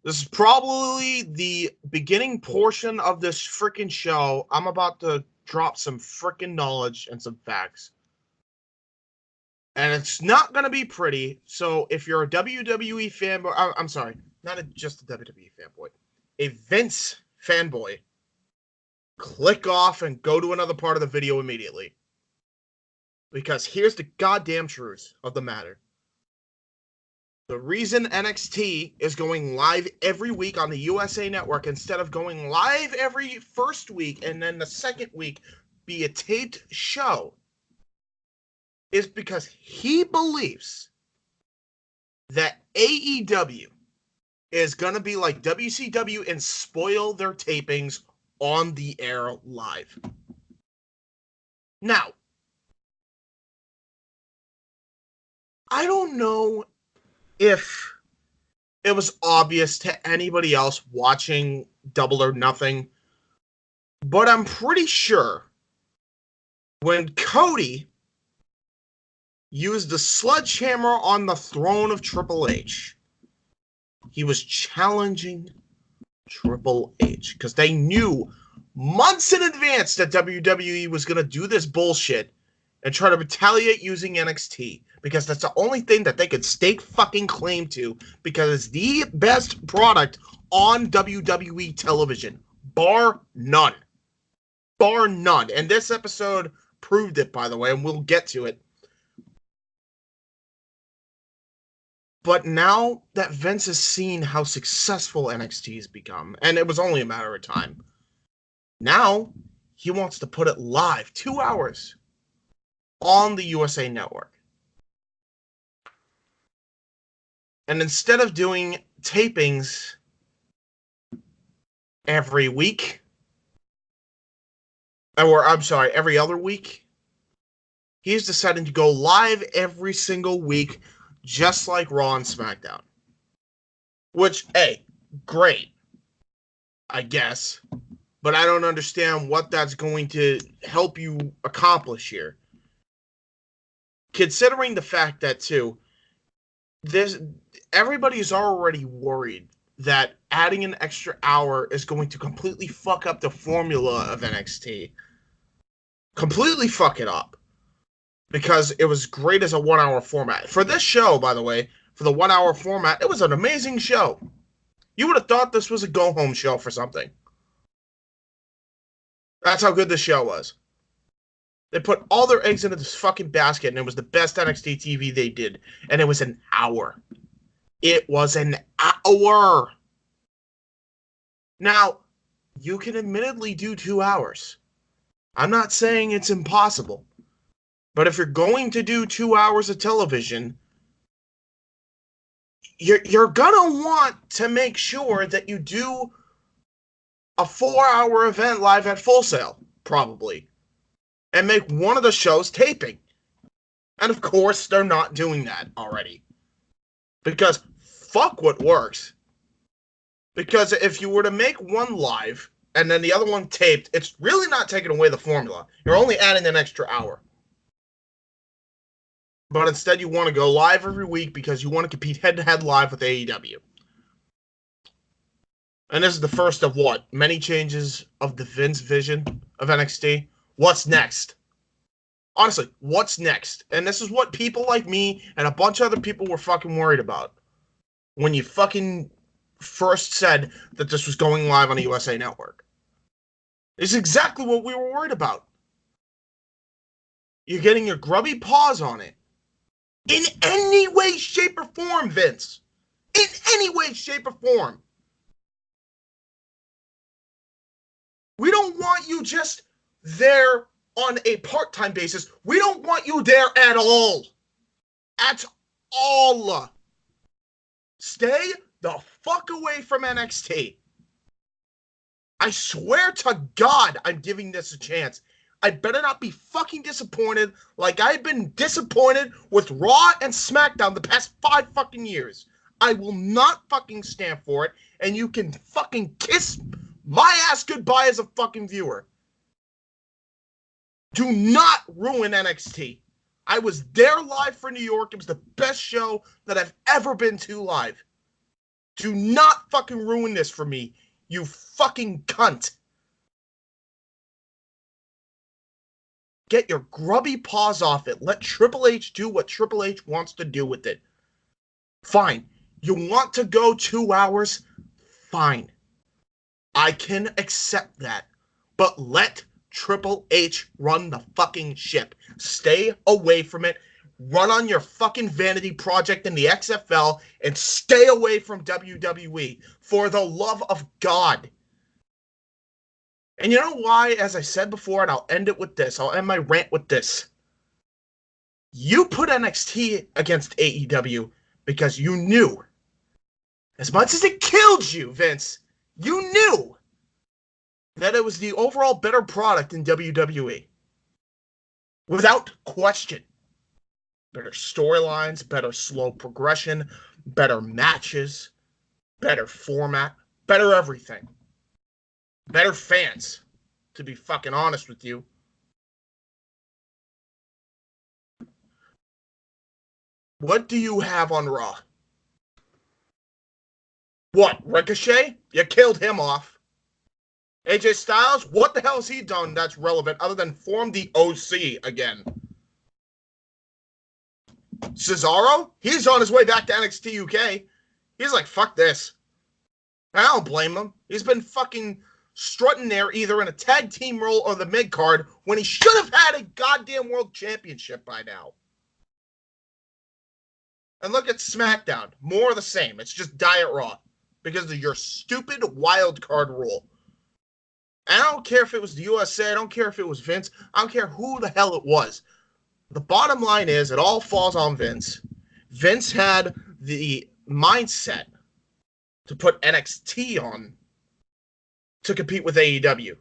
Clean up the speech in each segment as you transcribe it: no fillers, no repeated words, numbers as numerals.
This is probably the beginning portion of this freaking show. I'm about to drop some freaking knowledge and some facts. And it's not going to be pretty. So if you're a WWE fanboy, I'm sorry, not just a WWE fanboy, a Vince fanboy, click off and go to another part of the video immediately. Because here's the goddamn truth of the matter. The reason NXT is going live every week on the USA Network instead of going live every first week and then the second week be a taped show is because he believes that AEW is going to be like WCW and spoil their tapings on the air live. Now, I don't know if it was obvious to anybody else watching Double or Nothing, but I'm pretty sure when Cody used the sledgehammer on the throne of Triple H, he was challenging Triple H because they knew months in advance that WWE was going to do this bullshit and try to retaliate using NXT because that's the only thing that they could stake fucking claim to because it's the best product on WWE television, bar none. Bar none. And this episode proved it, by the way, and we'll get to it. But now that Vince has seen how successful NXT has become, and it was only a matter of time, now he wants to put it live, 2 hours, on the USA Network. And instead of doing tapings every week, or I'm sorry, every other week, he's decided to go live every single week, just like Raw and SmackDown. Which, hey, great, I guess. But I don't understand what that's going to help you accomplish here. Considering the fact that, too, everybody's already worried that adding an extra hour is going to completely fuck up the formula of NXT. Completely fuck it up. Because it was great as a 1 hour format. For this show, by the way, for the 1 hour format, it was an amazing show. You would have thought this was a go-home show for something. That's how good this show was. They put all their eggs into this fucking basket, and it was the best NXT TV they did. And it was an hour. It was an hour. Now, you can admittedly do 2 hours. I'm not saying it's impossible. But if you're going to do 2 hours of television, you're going to want to make sure that you do a 4-hour event live at Full Sail, probably. And make one of the shows taping. And of course, they're not doing that already. Because fuck what works. Because if you were to make one live and then the other one taped, it's really not taking away the formula. You're only adding an extra hour. But instead you want to go live every week because you want to compete head-to-head live with AEW. And this is the first of what? Many changes of the Vince vision of NXT. What's next? Honestly, what's next? And this is what people like me and a bunch of other people were fucking worried about when you fucking first said that this was going live on the USA Network. It's exactly what we were worried about. You're getting your grubby paws on it. In any way, shape, or form, Vince. In any way, shape, or form. We don't want you just there on a part-time basis. We don't want you there at all. At all. Stay the fuck away from NXT. I swear to God I'm giving this a chance. I better not be fucking disappointed like I've been disappointed with Raw and SmackDown the past 5 fucking years. I will not fucking stand for it, and you can fucking kiss my ass goodbye as a fucking viewer. Do not ruin NXT. I was there live for New York. It was the best show that I've ever been to live. Do not fucking ruin this for me, you fucking cunt. Get your grubby paws off it. Let Triple H do what Triple H wants to do with it. Fine. You want to go 2 hours? Fine. I can accept that. But let Triple H run the fucking ship. Stay away from it. Run on your fucking vanity project in the XFL and stay away from WWE. For the love of God. And you know why, as I said before, and I'll end it with this. I'll end my rant with this. You put NXT against AEW because you knew, as much as it killed you, Vince, you knew that it was the overall better product in WWE. Without question. Better storylines, better slow progression, better matches, better format, better everything. Better fans, to be fucking honest with you. What do you have on Raw? What, Ricochet? You killed him off. AJ Styles? What the hell has he done that's relevant other than form the OC again? Cesaro? He's on his way back to NXT UK. He's like, fuck this. I don't blame him. He's been fucking strutting there either in a tag team role or the mid-card when he should have had a goddamn world championship by now. And look at SmackDown. More of the same. It's just Diet Raw. Because of your stupid wild card rule. And I don't care if it was the USA. I don't care if it was Vince. I don't care who the hell it was. The bottom line is it all falls on Vince. Vince had the mindset to put NXT on to compete with AEW.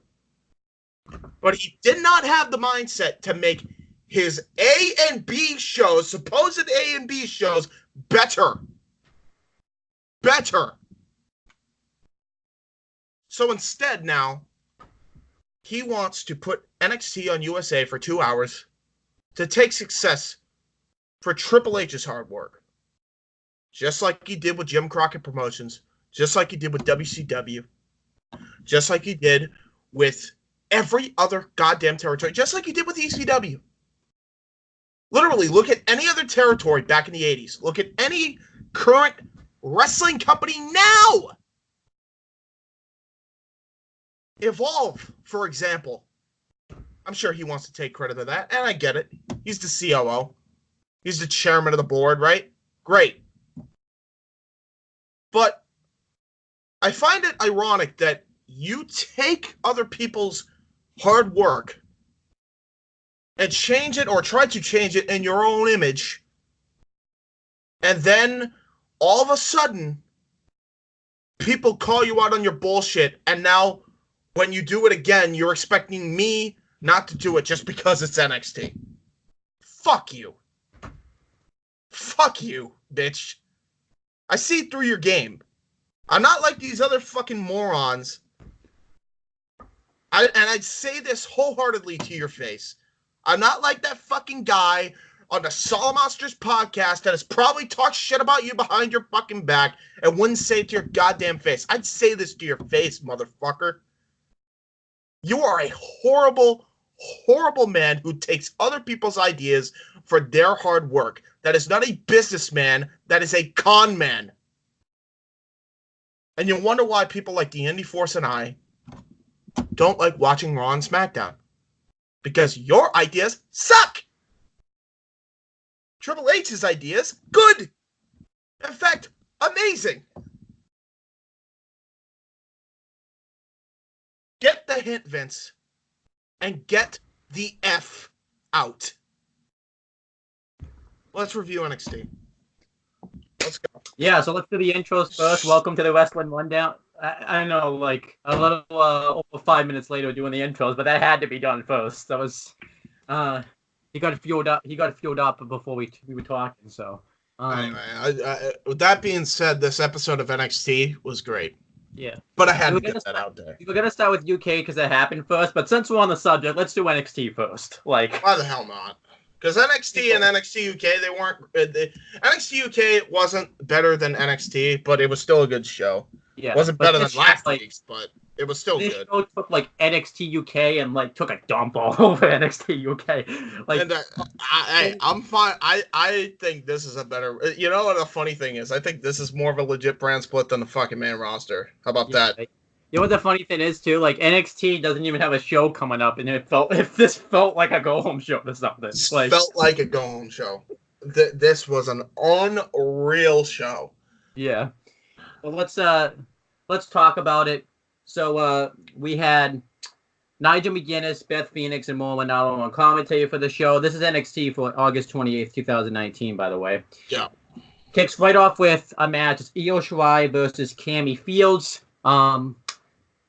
But he did not have the mindset to make his A and B shows, supposed A and B shows, better. Better. So instead now, he wants to put NXT on USA for 2 hours to take success for Triple H's hard work. Just like he did with Jim Crockett Promotions, just like he did with WCW, just like he did with every other goddamn territory, just like he did with ECW. Literally, look at any other territory back in the 80s. Look at any current wrestling company now. Evolve, for example. I'm sure he wants to take credit of that, and I get it. He's the COO. He's the chairman of the board, right? Great. But I find it ironic that you take other people's hard work and change it or try to change it in your own image, and then all of a sudden people call you out on your bullshit, and now when you do it again, you're expecting me not to do it just because it's NXT. Fuck you. Fuck you, bitch. I see through your game. I'm not like these other fucking morons. I'd say this wholeheartedly to your face. I'm not like that fucking guy on the Solid Monsters podcast that has probably talked shit about you behind your fucking back and wouldn't say it to your goddamn face. I'd say this to your face, motherfucker. You are a horrible, horrible man who takes other people's ideas for their hard work. That is not a businessman. That is a con man. And you wonder why people like the Indie Force and I don't like watching Raw and SmackDown. Because your ideas suck. Triple H's ideas, good. In fact, amazing. Get the hint, Vince. And get the F out. Let's review NXT. Let's go. Yeah, so let's do the intros first. Welcome to the Wrestling Rundown. I know, like, a little over 5 minutes later doing the intros, but that had to be done first. That was, he got fueled up. He got fueled up before we were talking. So, anyway, with that being said, this episode of NXT was great. Yeah, but I had to get that out there. We're gonna start with UK because that happened first. But since we're on the subject, let's do NXT first. Like, why the hell not? Because NXT and NXT UK, they weren't. NXT UK wasn't better than NXT, but it was still a good show. Yeah, It wasn't better than last like, week's, but it was still this good. show took like NXT UK and like took a dump all over NXT UK. Like, And I'm fine. I think this is a better. You know what the funny thing is? I think this is more of a legit brand split than the fucking main roster. How about that? Like, you know what the funny thing is too? Like NXT doesn't even have a show coming up, and if this felt like a go home show or something. Like, Felt like a go home show. This was an unreal show. Yeah. Well, let's talk about it. So we had Nigel McGuinness, Beth Phoenix, and Mo Manalo on commentary for the show. This is NXT for August 28th, 2019, by the way. Yeah. Kicks right off with a match. It's Io Shirai versus Cammy Fields. Io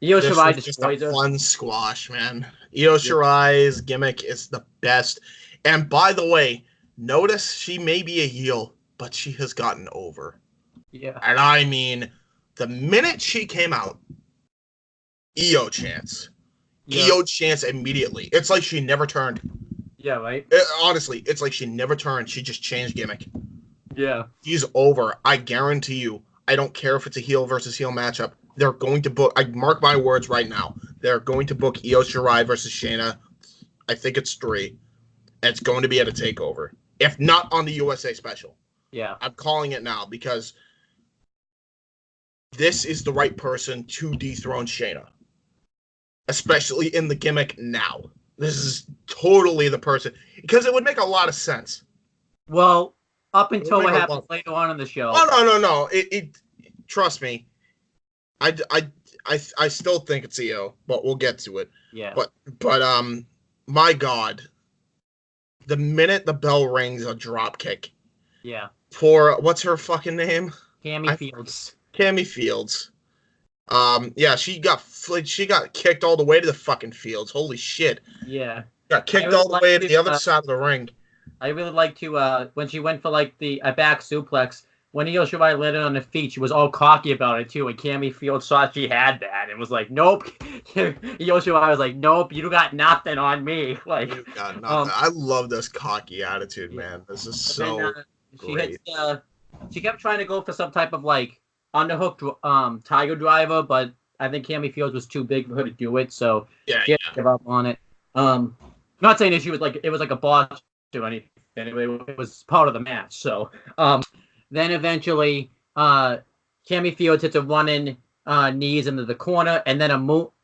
Shirai destroys her. Fun squash, man. Io Shirai's gimmick is the best. And by the way, notice she may be a heel, but she has gotten over. Yeah. And I mean, the minute she came out, Io chants. Yeah. Io chants immediately. It's like she never turned. Yeah, right? Honestly, it's like she never turned. She just changed gimmick. Yeah. She's over. I guarantee you. I don't care if it's a heel versus heel matchup. They're going to book. I mark my words right now. They're going to book Io Shirai versus Shayna. I think it's 3. And it's going to be at a takeover. If not on the USA special. Yeah. I'm calling it now because this is the right person to dethrone Shayna. Especially in the gimmick now. This is totally the person. Because it would make a lot of sense. Well, up until what happens later on in the show. Oh, no. It trust me. I still think it's Io, but we'll get to it. Yeah. But my God, the minute the bell rings, a drop kick. Yeah. For what's her fucking name? Cammy Fields. Cammy Fields. Yeah, she got kicked all the way to the fucking fields. Holy shit. Yeah. Got kicked all the way to the other side of the ring. I really like to when she went for like a back suplex. When Io Shirai landed on the feet, she was all cocky about it too. And Cammy Fields saw she had that and was like, "Nope." Io Shirai was like, "Nope, you got nothing on me." Like, you got nothing. I love this cocky attitude, man. This is so great. She kept trying to go for some type of like underhook tiger driver, but I think Cammy Fields was too big for her to do it, so she had to give up on it. Not saying that she was like it was like a boss or anything. It was part of the match. So then eventually Cammy Fields hits a running knees into the corner, and then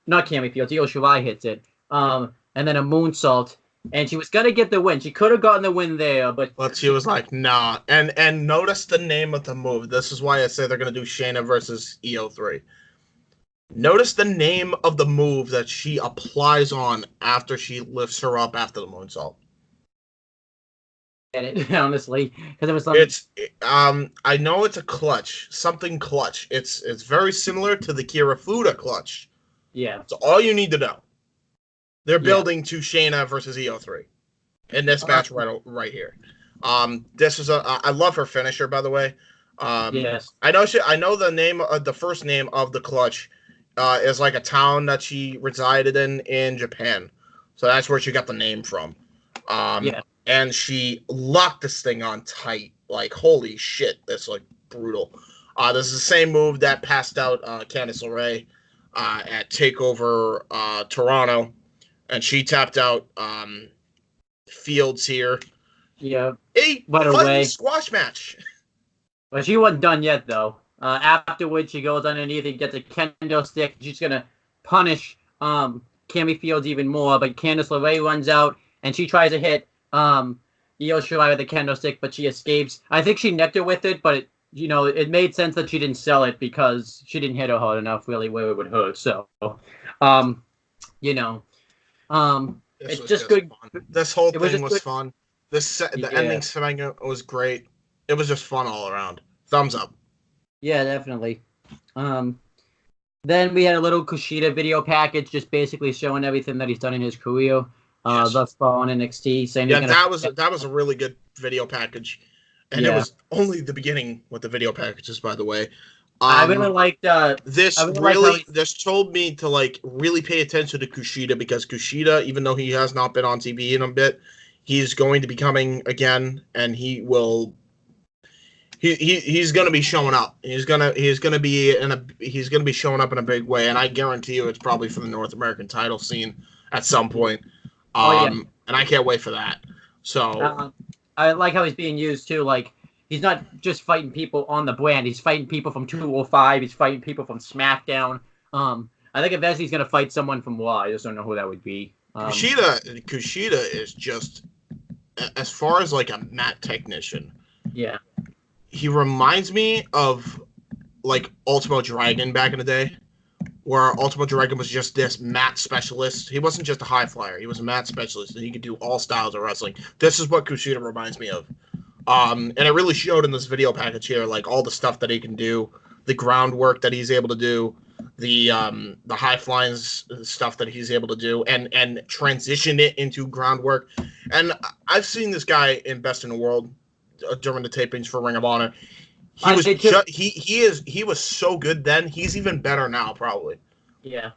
not Cammy Fields, Io Shirai hits it, and then a moonsault. And she was gonna get the win. She could have gotten the win there, but she was like, nah. And notice the name of the move. This is why I say they're gonna do Shayna versus Io 3. Notice the name of the move that she applies on after she lifts her up after the moonsault. Get it, honestly, because it was something. It's I know it's a clutch, something clutch. It's very similar to the Kira Fuda clutch. Yeah. That's all you need to know. They're building to Shayna versus Io 3 in this match right here. This is I love her finisher, by the way. Yes. I know the name of the first name of the clutch is like a town that she resided in Japan, so that's where she got the name from. And she locked this thing on tight, like holy shit, that's like brutal. This is the same move that passed out Candice LeRae at Takeover Toronto. And she tapped out Fields here. Yeah. A fun squash match. But she wasn't done yet, though. Afterwards, she goes underneath and gets a kendo stick. She's going to punish Cammy Fields even more. But Candice LeRae runs out, and she tries to hit Io Shirai with the kendo stick, but she escapes. I think she necked her with it, but it made sense that she didn't sell it because she didn't hit her hard enough, really, where it would hurt. So, it's just good. Fun. This whole thing was fun. The ending segment was great. It was just fun all around. Thumbs up. Yeah, definitely. Then we had a little Kushida video package, just basically showing everything that he's done in his career thus far on NXT. Saying that was a really good video package, and it was only the beginning with the video packages, by the way. I really liked this. This told me to really pay attention to Kushida because Kushida, even though he has not been on TV in a bit, He's going to be coming again, and he will. He's going to be showing up. He's gonna be showing up in a big way, and I guarantee you, it's probably for the North American title scene at some point. And I can't wait for that. So I like how he's being used too. Like, he's not just fighting people on the brand. He's fighting people from 205. He's fighting people from SmackDown. I think eventually he's gonna fight someone from Raw. I just don't know who that would be. Kushida is just, as far as like a mat technician. Yeah. He reminds me of like Ultimo Dragon back in the day, where Ultimo Dragon was just this mat specialist. He wasn't just a high flyer; he was a mat specialist, and he could do all styles of wrestling. This is what Kushida reminds me of, and it really showed in this video package here, like all the stuff that he can do, the groundwork that he's able to do, the high flying stuff that he's able to do, and transition it into groundwork. And I've seen this guy in Best in the World during the tapings for Ring of Honor. He was so good then. He's even better now, probably. Yeah.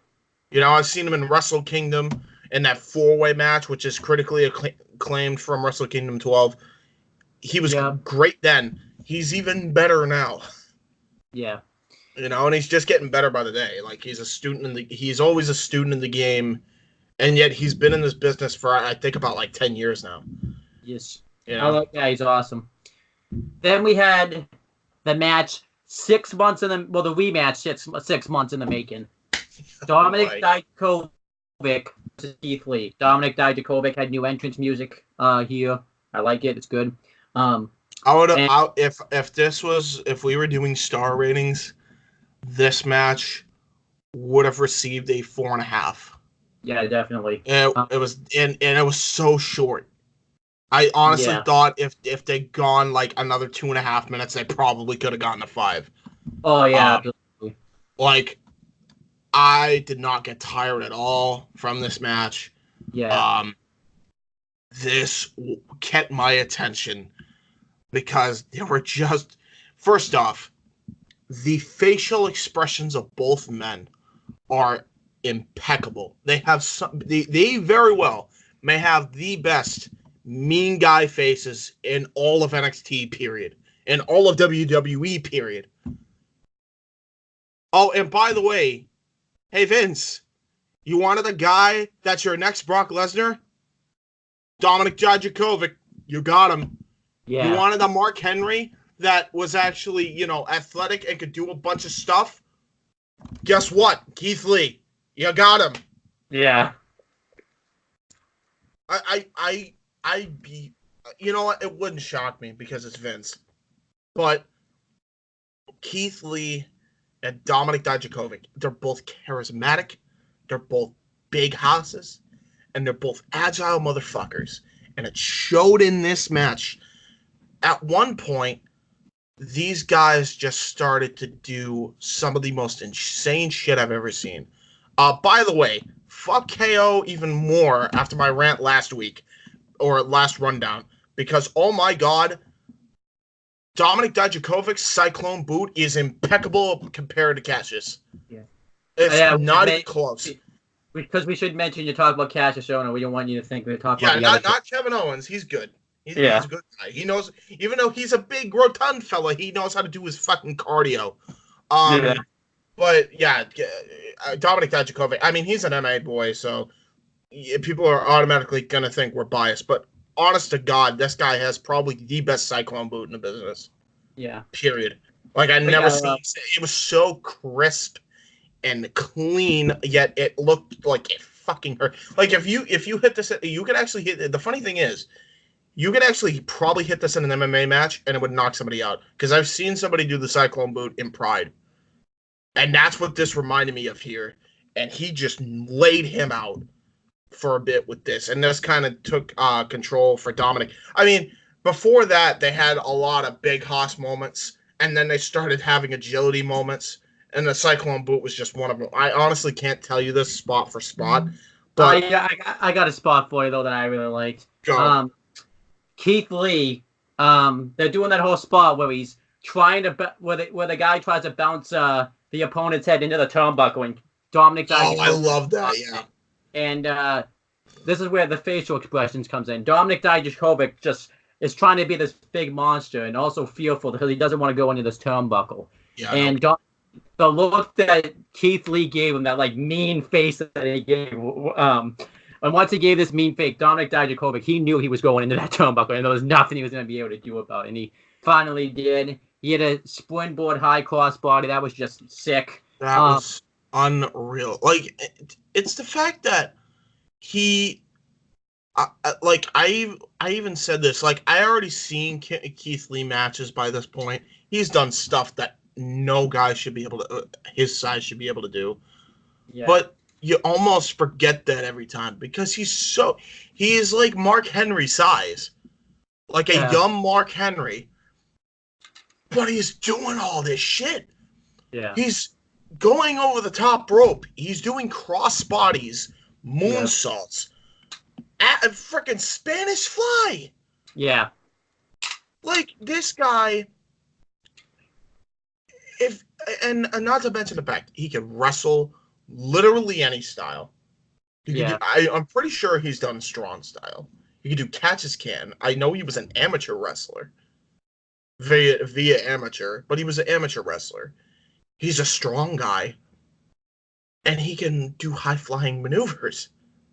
You know, I've seen him in Wrestle Kingdom in that 4-way match, which is critically acclaimed from Wrestle Kingdom 12. He was great then. He's even better now. Yeah. You know, and he's just getting better by the day. Like, he's always a student in the game, and yet he's been in this business for, I think, about like 10 years now. Yes. You know? He's awesome. Then we had the match 6 months in the the rematch 6 months in the making. Dominic Dijakovic versus Keith Lee. Dominic Dijakovic had new entrance music here. I like it. It's good. If we were doing star ratings, this match would have received a 4.5. Yeah, definitely. It was so short. I honestly thought if they'd gone like another 2.5 minutes, they probably could have gotten a 5. Oh yeah, absolutely. Like, I did not get tired at all from this match. Yeah. This kept my attention because there were just, first off, the facial expressions of both men are impeccable. They have they very well may have the best mean guy faces in all of NXT, period. In all of WWE, period. Oh, and by the way, hey Vince, you wanted a guy that's your next Brock Lesnar? Dominic Dijakovic, you got him. Yeah. You wanted a Mark Henry that was actually, you know, athletic and could do a bunch of stuff? Guess what? Keith Lee, you got him. Yeah. You know what? It wouldn't shock me because it's Vince. But Keith Lee and Dominic Dijakovic, they're both charismatic. They're both big houses. And they're both agile motherfuckers. And it showed in this match. At one point, these guys just started to do some of the most insane shit I've ever seen. By the way, fuck KO even more after my rant last week. Or last rundown, because oh my god, Dominic Dijakovic's Cyclone boot is impeccable compared to Cassius. Yeah, it's not even close. Because we should mention you talk about Cassius Ohno. We don't want you to think we talk about. Yeah, not Kevin Owens. He's good. He's a good guy. He knows, even though he's a big rotund fella, he knows how to do his fucking cardio. But yeah, Dominic Dijakovic. I mean, he's an NA boy, so people are automatically going to think we're biased, but honest to God, this guy has probably the best Cyclone boot in the business. Yeah. Period. Like, I never seen it was so crisp and clean, yet it looked like it fucking hurt. Like, if you hit this, you could actually hit, the funny thing is, you could actually probably hit this in an MMA match and it would knock somebody out. Because I've seen somebody do the Cyclone boot in Pride. And that's what this reminded me of here. And he just laid him out for a bit with this, and this kind of took control for Dominic. I mean, before that, they had a lot of big hoss moments, and then they started having agility moments, and the Cyclone boot was just one of them. I honestly can't tell you this spot for spot, but I got a spot for you though that I really liked. Go. Keith Lee, they're doing that whole spot where he's trying to where the guy tries to bounce the opponent's head into the turnbuckle, and Dominic. I love that. Yeah. And this is where the facial expressions comes in. Dominic Dijakovic just is trying to be this big monster and also fearful because he doesn't want to go into this turnbuckle. Yeah, and the look that Keith Lee gave him, that like mean face that he gave, and once he gave this mean face, Dominic Dijakovic, he knew he was going into that turnbuckle, and there was nothing he was going to be able to do about it. And he finally did. He had a springboard high cross body that was just sick. That was unreal. Like, it's the fact that he, like, I even said this. Like, I already seen Keith Lee matches by this point. He's done stuff that no guy should be able to, his size should be able to do. Yeah. But you almost forget that every time because he is like Mark Henry size, like a young Mark Henry. But he's doing all this shit. Yeah. He's going over the top rope. He's doing cross bodies, moonsaults, at a freaking Spanish fly. Yeah. Like, this guy, and not to mention the fact he can wrestle literally any style. I'm pretty sure he's done strong style. He can do catch as can. I know he was an amateur wrestler. Via amateur, but he was an amateur wrestler. He's a strong guy, and he can do high-flying maneuvers.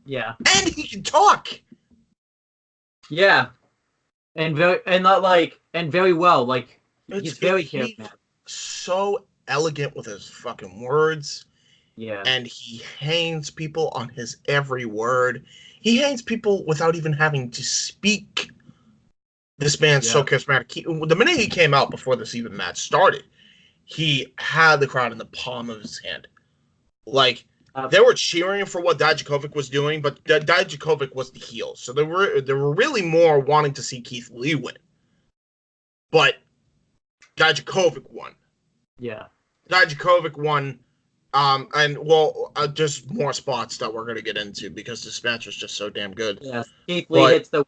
Yeah. And he can talk! Yeah. And very well. Like, he's very charismatic. So elegant with his fucking words. Yeah. And he hangs people on his every word. He hangs people without even having to speak. This man's so charismatic. The minute he came out before this even match started, he had the crowd in the palm of his hand. Like, they were cheering for what Dijakovic was doing, but Dijakovic was the heel. So they were really more wanting to see Keith Lee win. But Dijakovic won. Yeah. Dijakovic won. Just more spots that we're going to get into because this match was just so damn good. Yeah, Keith Lee hits the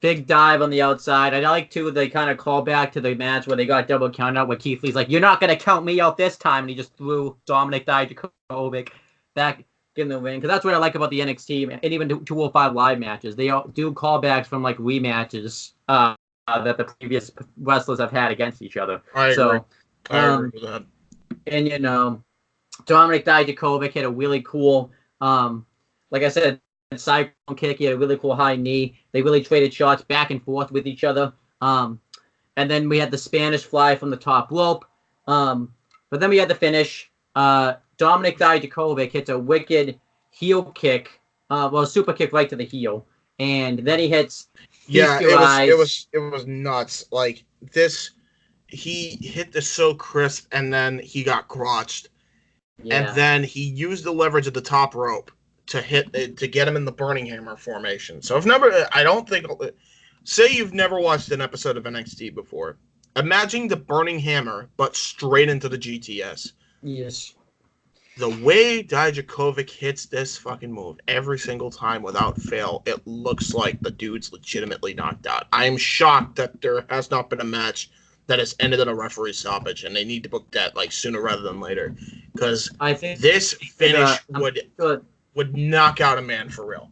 big dive on the outside. I like, too, they kind of call back to the match where they got double count out where Keith Lee's like, you're not going to count me out this time. And he just threw Dominic Dijakovic back in the ring. Because that's what I like about the NXT and even 205 Live matches. They do callbacks from, like, rematches that the previous wrestlers have had against each other. I agree with that. And, Dominic Dijakovic had a really cool, like I said, cyclone kick. He had a really cool high knee. They really traded shots back and forth with each other. And then we had the Spanish fly from the top rope. But then we had the finish. Dominic Dijakovic hits a wicked heel kick. A super kick right to the heel. And then he hits it was nuts. Like, this, he hit this so crisp, and then he got crotched. Yeah. And then he used the leverage at the top rope to get him in the Burning Hammer formation. So say you've never watched an episode of NXT before. Imagine the Burning Hammer, but straight into the GTS. Yes. The way Dijakovic hits this fucking move every single time without fail, it looks like the dude's legitimately knocked out. I am shocked that there has not been a match that has ended in a referee stoppage, and they need to book that like sooner rather than later, because I think this finish would knock out a man for real.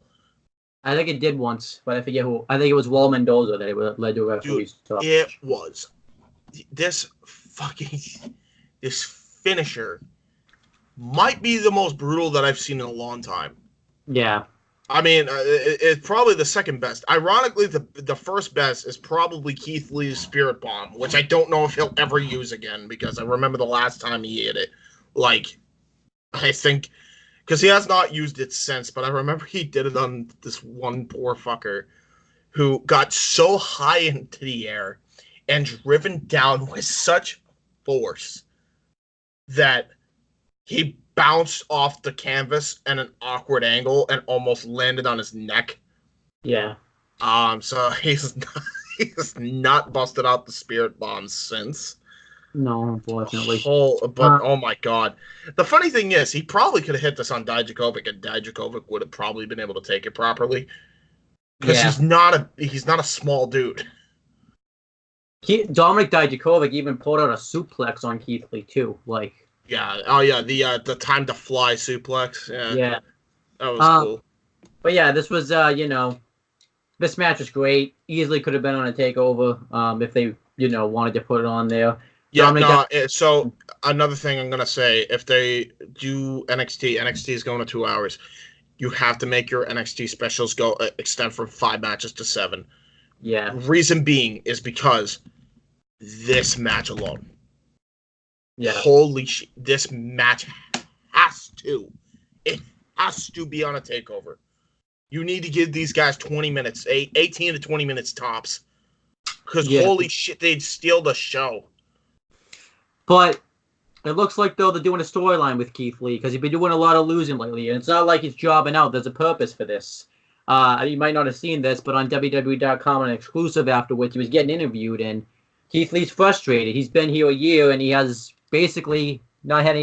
I think it did once, but I forget who. I think it was Wall Mendoza that it led to a referee stoppage. It was. This finisher might be the most brutal that I've seen in a long time. Yeah. I mean, it's probably the second best. Ironically, the first best is probably Keith Lee's Spirit Bomb, which I don't know if he'll ever use again, because I remember the last time he hit it. Like, I think, because he has not used it since, but I remember he did it on this one poor fucker who got so high into the air and driven down with such force that he bounced off the canvas at an awkward angle and almost landed on his neck. Yeah. So he's not busted out the Spirit Bomb since. No, unfortunately. Oh my god. The funny thing is, he probably could have hit this on Dijakovic, and Dijakovic would have probably been able to take it properly. Because he's not a small dude. Dominic Dijakovic even pulled out a suplex on Keith Lee too. Like, yeah. Oh yeah, the time to fly suplex. Yeah. Yeah. That was cool. But yeah, this was this match was great. Easily could have been on a takeover if they wanted to put it on there. Yeah, no. So another thing I'm gonna say, if they do NXT is going to 2 hours. You have to make your NXT specials go extend from 5 matches to 7. Yeah. Reason being is because this match alone. Yeah. Holy shit! This match has to. It has to be on a takeover. You need to give these guys 20 minutes, 18 to 20 minutes tops. Because holy shit, they'd steal the show. But it looks like, though, they're doing a storyline with Keith Lee because he's been doing a lot of losing lately. And it's not like he's jobbing out. There's a purpose for this. You might not have seen this, but on WWE.com, an exclusive afterwards, he was getting interviewed. And Keith Lee's frustrated. He's been here a year, and he has basically not had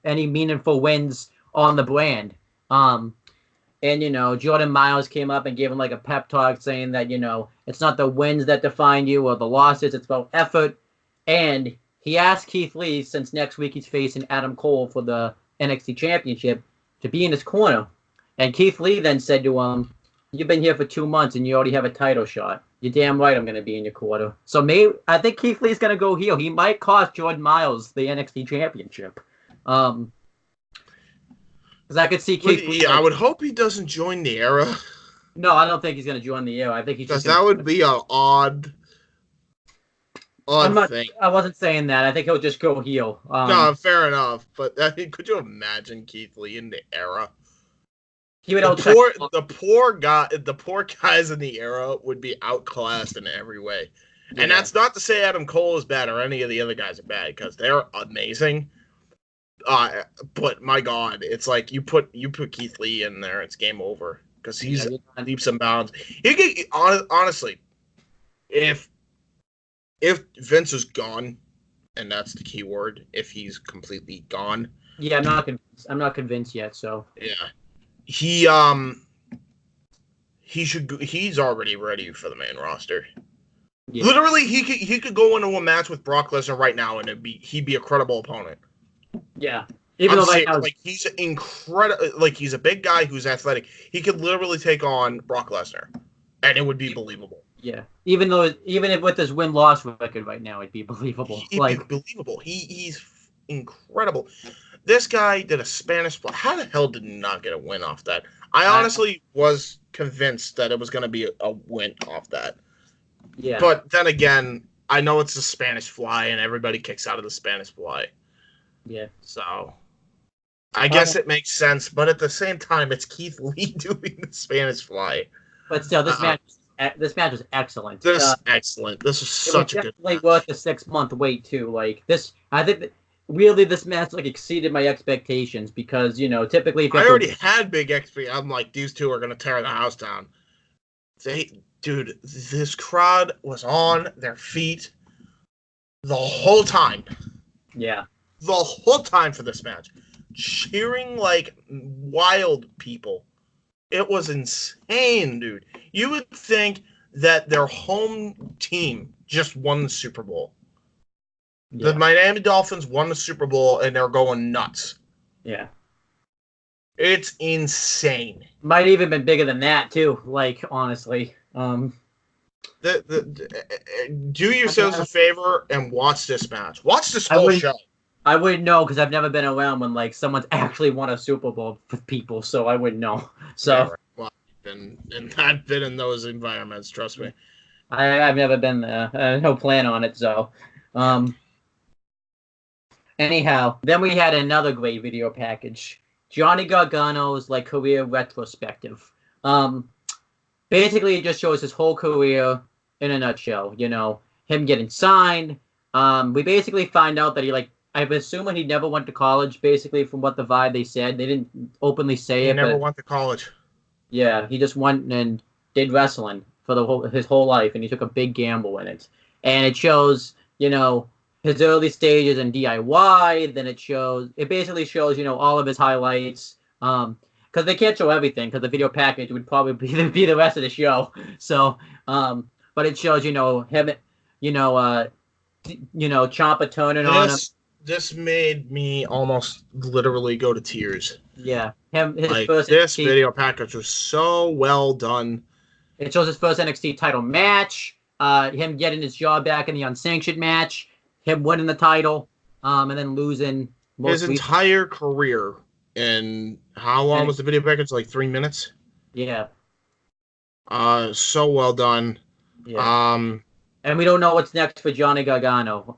any meaningful wins on the brand. And, Jordan Miles came up and gave him like a pep talk saying that, it's not the wins that define you or the losses. It's about effort. And he asked Keith Lee, since next week he's facing Adam Cole for the NXT Championship, to be in his corner. And Keith Lee then said to him, you've been here for 2 months and you already have a title shot. You're damn right I'm going to be in your corner. So I think Keith Lee's going to go heel. He might cost Jordan Miles the NXT Championship. Because I could see Keith Lee. I would hope he doesn't join the Era. No, I don't think he's going to join the Era. I think he's just. Because that would be an odd thing. I wasn't saying that. I think he'll just go heel. No, fair enough. But could you imagine Keith Lee in the Era? He would the poor guys in the Era would be outclassed in every way. Yeah. And that's not to say Adam Cole is bad or any of the other guys are bad, because they're amazing. But my God, it's like you put Keith Lee in there, it's game over, because he's leaps and bounds. Honestly, if Vince is gone, and that's the key word, if he's completely gone. Yeah, I'm not convinced yet. So yeah, he's already ready for the main roster. Yeah. Literally, he could go into a match with Brock Lesnar right now, and he'd be a credible opponent. Yeah, he's incredible. Like, he's a big guy who's athletic. He could literally take on Brock Lesnar, and it would be believable. Yeah, even if with his win-loss record right now, it'd be believable. Be believable. He's incredible. This guy did a Spanish fly. How the hell did he not get a win off that? I honestly was convinced that it was going to be a win off that. Yeah. But then again, I know it's a Spanish fly, and everybody kicks out of the Spanish fly. Yeah. So I guess it makes sense, but at the same time, it's Keith Lee doing the Spanish fly. But still, this match was excellent. Excellent. This was such a good match. Worth the 6-month wait too. Like this, I think really this match exceeded my expectations, because typically I already had big expectations. I'm like, these two are gonna tear the house down. Dude, this crowd was on their feet the whole time. Yeah. The whole time for this match, cheering like wild people. It was insane, dude. You would think that their home team just won the Super Bowl. Yeah. The Miami Dolphins won the Super Bowl, and they're going nuts. Yeah. It's insane. Might even been bigger than that too. Like, honestly. Do yourselves a favor and watch this match. Watch this whole show. I wouldn't know, because I've never been around when someone's actually won a Super Bowl with people, so I wouldn't know. So, yeah, right. Well, I've been in those environments. Trust me. I've never been there. I have no plan on it. So, anyhow, then we had another great video package. Johnny Gargano's career retrospective. Basically, it just shows his whole career in a nutshell. Him getting signed. We basically find out that he I'm assuming he never went to college, basically, from what the vibe they said. They didn't openly say it. He never went to college. Yeah, he just went and did wrestling for his whole life, and he took a big gamble in it. And it shows, his early stages in DIY. Then it basically shows, all of his highlights. Because they can't show everything, because the video package would probably be the rest of the show. So, but it shows, him, Ciampa turning on him. this made me almost literally go to tears. Yeah, his Like, first this NXT. video package was so well done. It shows his first NXT title match. Him getting his job back in the unsanctioned match. Him winning the title. And then losing His most recently. entire career. And how long was the video package? Like 3 minutes? Yeah. So well done. Yeah. And we don't know what's next for Johnny Gargano.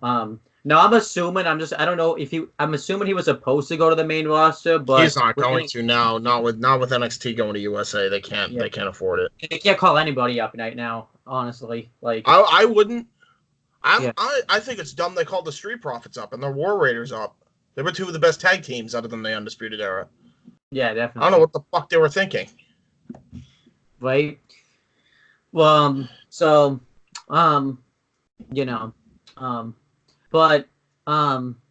Now I'm assuming I don't know if I'm assuming he was supposed to go to the main roster, but he's not going to now. Not with NXT going to USA. They can't. Yeah. They can't afford it. They can't call anybody up right now. Honestly, like I wouldn't. I think it's dumb they called the Street Profits up and the War Raiders up. They were two of the best tag teams other than the Undisputed Era. Yeah, definitely. I don't know what the fuck they were thinking. Right. Well, so, you know, but,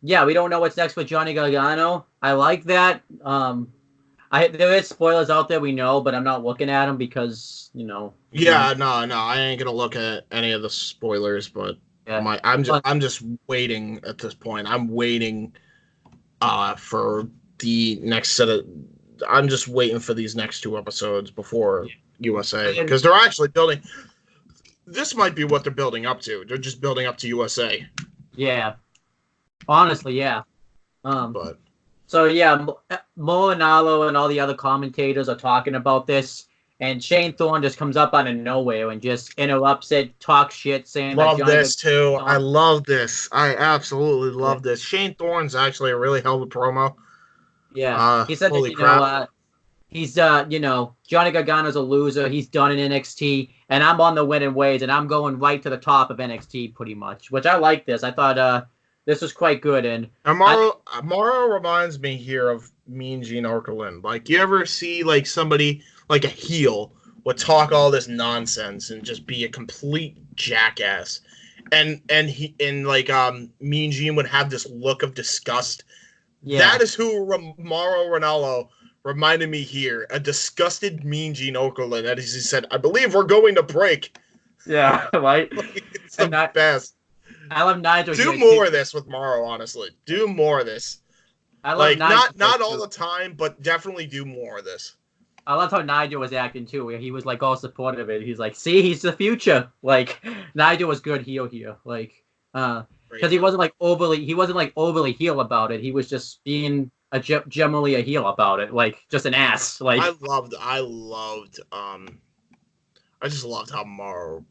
yeah, we don't know what's next with Johnny Gargano. I like that. There is spoilers out there, we know, but I'm not looking at them because, Yeah, no, I ain't gonna look at any of the spoilers, but yeah. I'm just waiting at this point. I'm waiting, for the next set of. I'm just waiting for these next 2 episodes before USA because they're actually building. This might be what they're building up to. They're just building up to USA. Yeah, honestly, yeah. But so yeah, Molinalo and all the other commentators are talking about this, and Shane Thorne just comes up out of nowhere and just interrupts it, talks shit, saying love this too. I love this. I absolutely love this. Shane Thorne's actually a really hell of a promo. Yeah, he said that, he's Johnny Gargano's a loser. He's done in NXT, and I'm on the winning ways, and I'm going right to the top of NXT pretty much. Which I like this. I thought this was quite good. And Mauro reminds me here of Mean Gene Okerlund. Like, you ever see like somebody like a heel would talk all this nonsense and just be a complete jackass, and Mean Gene would have this look of disgust. Yeah. That is who Mauro Ranallo reminded me here. A disgusted Mean Gene Okerlund. That is, he said, I believe we're going to break. Yeah, right. It's the best. I love Nigel. Do more of this with Mauro, honestly. Do more of this. I love Nigel. Not all the time, but definitely do more of this. I love how Nigel was acting too, where he was like all supportive of it. He's like, see, he's the future. Like, Nigel was good heel here. Like, because he wasn't like overly heel about it. He was just being generally a heel about it, like just an ass. Like I just loved how Mauro,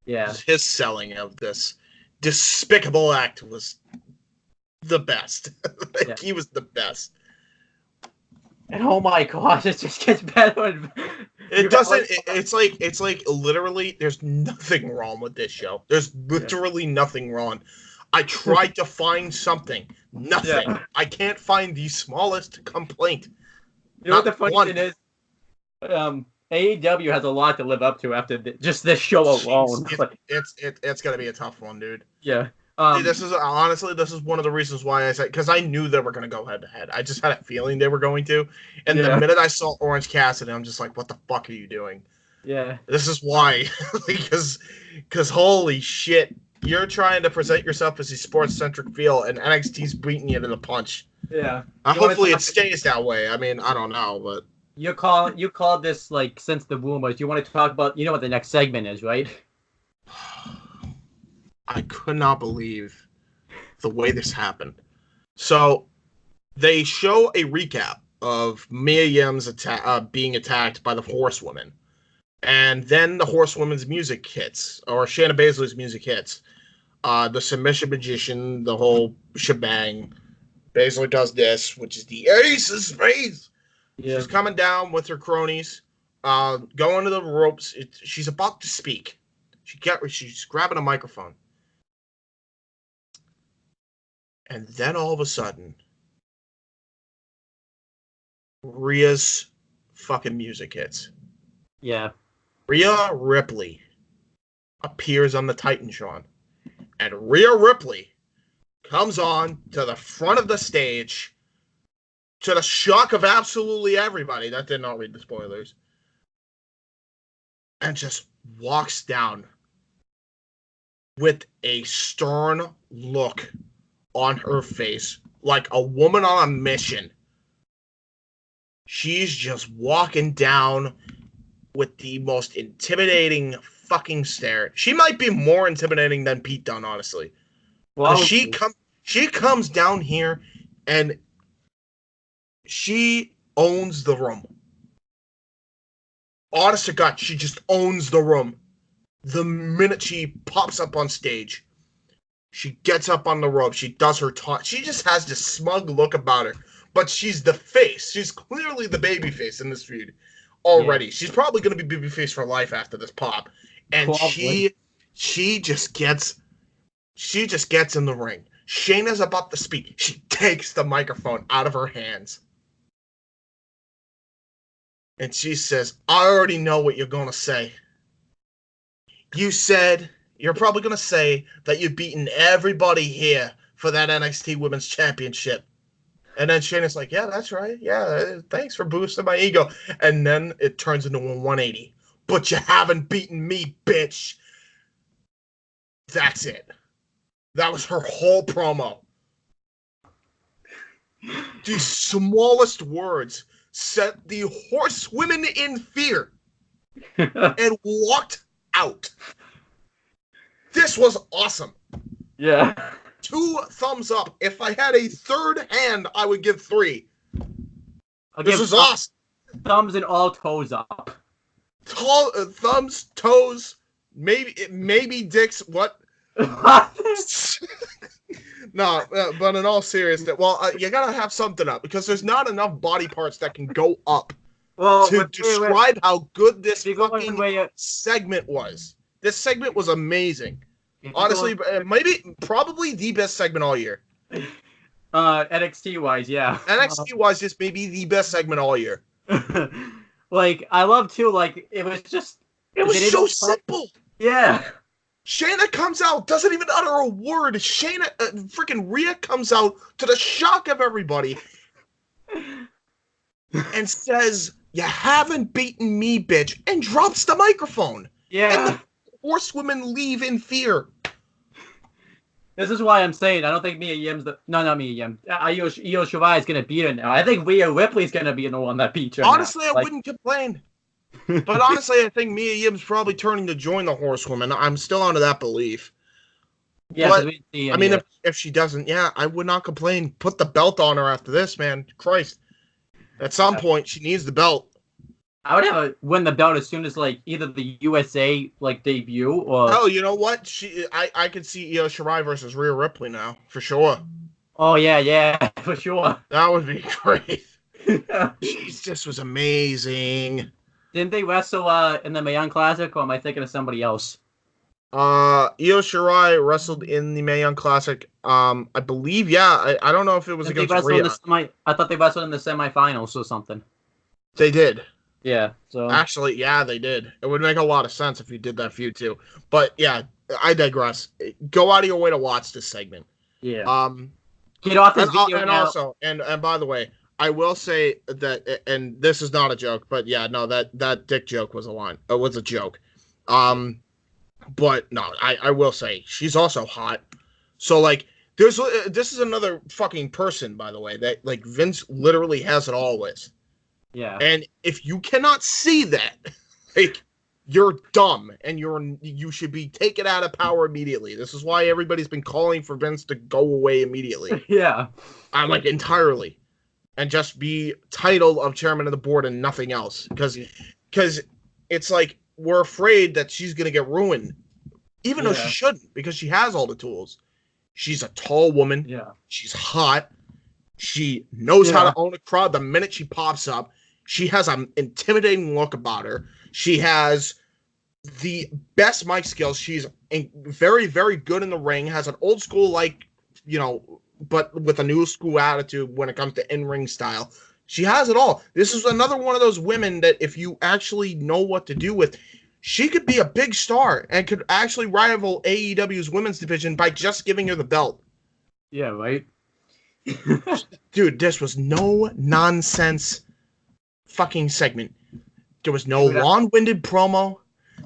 his selling of this despicable act was the best. He was the best. And oh my gosh, it just gets better. And it doesn't. It's like literally. There's nothing wrong with this show. There's literally nothing wrong. I tried to find something. Nothing. Yeah. I can't find the smallest complaint. You know what the funny thing is? AEW has a lot to live up to after just this show alone. It's gonna be a tough one, dude. Yeah. This is one of the reasons why I said, because I knew they were gonna go head to head. I just had a feeling they were going to, and the minute I saw Orange Cassidy, I'm just like, what the fuck are you doing? Yeah. This is why, because holy shit. You're trying to present yourself as a sports-centric feel, and NXT's beating you to the punch. Yeah. Hopefully it stays that way. I mean, I don't know, but... You called this, like, since the rumors. You want to talk about... You know what the next segment is, right? I could not believe the way this happened. So, they show a recap of Mia Yim's being attacked by the Horsewoman. And then the Horsewoman's music hits, or Shayna Baszler's music hits. The submission magician, the whole shebang. Baszler does this, which is the ace of spades. Yeah. She's coming down with her cronies, going to the ropes. She's about to speak. She's grabbing a microphone. And then all of a sudden, Rhea's fucking music hits. Yeah. Rhea Ripley appears on the Titantron. And Rhea Ripley comes on to the front of the stage, to the shock of absolutely everybody that did not read the spoilers, and just walks down with a stern look on her face, like a woman on a mission. She's just walking down with the most intimidating fucking stare. She might be more intimidating than Pete Dunne, honestly. Well, She comes down here and she owns the room. Honest to God, she just owns the room. The minute she pops up on stage, she gets up on the rope. She does her taunt. She just has this smug look about her. But she's the face. She's clearly the baby face in this feud already. Yeah. She's probably going to be baby face for life after this pop. And she just gets in the ring. Shayna's about to speak. She takes the microphone out of her hands. And she says, I already know what you're going to say. You're probably going to say that you've beaten everybody here for that NXT Women's Championship. And then Shayna's like, yeah, that's right. Yeah, thanks for boosting my ego. And then it turns into a 180. But you haven't beaten me, bitch. That's it. That was her whole promo. The smallest words set the horsewomen in fear and walked out. This was awesome. Yeah. 2 thumbs up. If I had a third hand, I would give 3. This was awesome. Thumbs and all toes up. Thumbs, toes, maybe dicks. What? No, but in all seriousness, you gotta have something up because there's not enough body parts that can go up to describe how good this fucking segment was. This segment was amazing. Honestly, probably the best segment all year. NXT wise, yeah. NXT wise, this may be the best segment all year. Like, I love too. Like, it was so simple. Yeah. Shayna comes out, doesn't even utter a word. Freaking Rhea comes out to the shock of everybody and says, "You haven't beaten me, bitch," and drops the microphone. Yeah. And the horsewomen leave in fear. This is why I'm saying I don't think Mia Yim's not Mia Yim. Io Shirai is gonna beat her now. I think Rhea Ripley's gonna be the one that beats her. Honestly, I wouldn't complain. But honestly, I think Mia Yim's probably turning to join the horsewoman. I'm still under that belief. Yeah, but, I mean, if she doesn't, yeah, I would not complain. Put the belt on her after this, man. Christ. At some point, she needs the belt. I would have her win the belt as soon as, like, either the USA, like, debut or... Oh, you know what? I could see Io Shirai versus Rhea Ripley now, for sure. Oh, yeah, for sure. That would be great. Jeez, this was amazing. Didn't they wrestle in the Mae Young Classic, or am I thinking of somebody else? Io Shirai wrestled in the Mae Young Classic. I believe, yeah. I don't know if it was against Rhea. I thought they wrestled in the semifinals or something. They did. Yeah. So actually, yeah, they did. It would make a lot of sense if you did that feud too. But yeah, I digress. Go out of your way to watch this segment. Yeah. Get off this video and now. Also, and by the way, I will say that, and this is not a joke, but yeah, no, that dick joke was a joke. But no, I will say she's also hot. So like, this is another fucking person, by the way, that like Vince literally has it all with. Yeah. And if you cannot see that, like, you're dumb and you should be taken out of power immediately. This is why everybody's been calling for Vince to go away immediately. Yeah. I'm like entirely. And just be title of chairman of the board and nothing else. Because it's like we're afraid that she's going to get ruined. Even though she shouldn't, because she has all the tools. She's a tall woman. Yeah. She's hot. She knows how to own a crowd the minute she pops up. She has an intimidating look about her. She has the best mic skills. She's very, very good in the ring. Has an old school, like, but with a new school attitude when it comes to in-ring style. She has it all. This is another one of those women that if you actually know what to do with, she could be a big star and could actually rival AEW's women's division by just giving her the belt. Yeah, right? Dude, this was no nonsense fucking segment. There was no long-winded promo.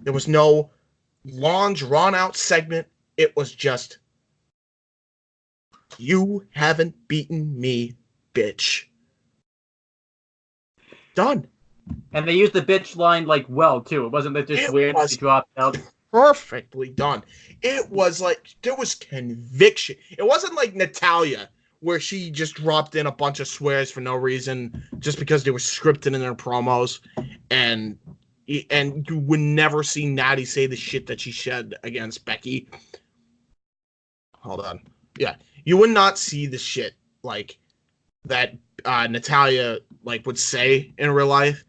There was no long, drawn-out segment. It was just You haven't beaten me, bitch. Done. And they used the bitch line like well too. It wasn't that just weird. They dropped out. Perfectly done. It was like there was conviction. It wasn't like Natalia, where she just dropped in a bunch of swears for no reason, just because they were scripted in their promos, and you would never see Natty say the shit that she said against Becky. Hold on. Yeah, you would not see the shit like that Natalia like would say in real life.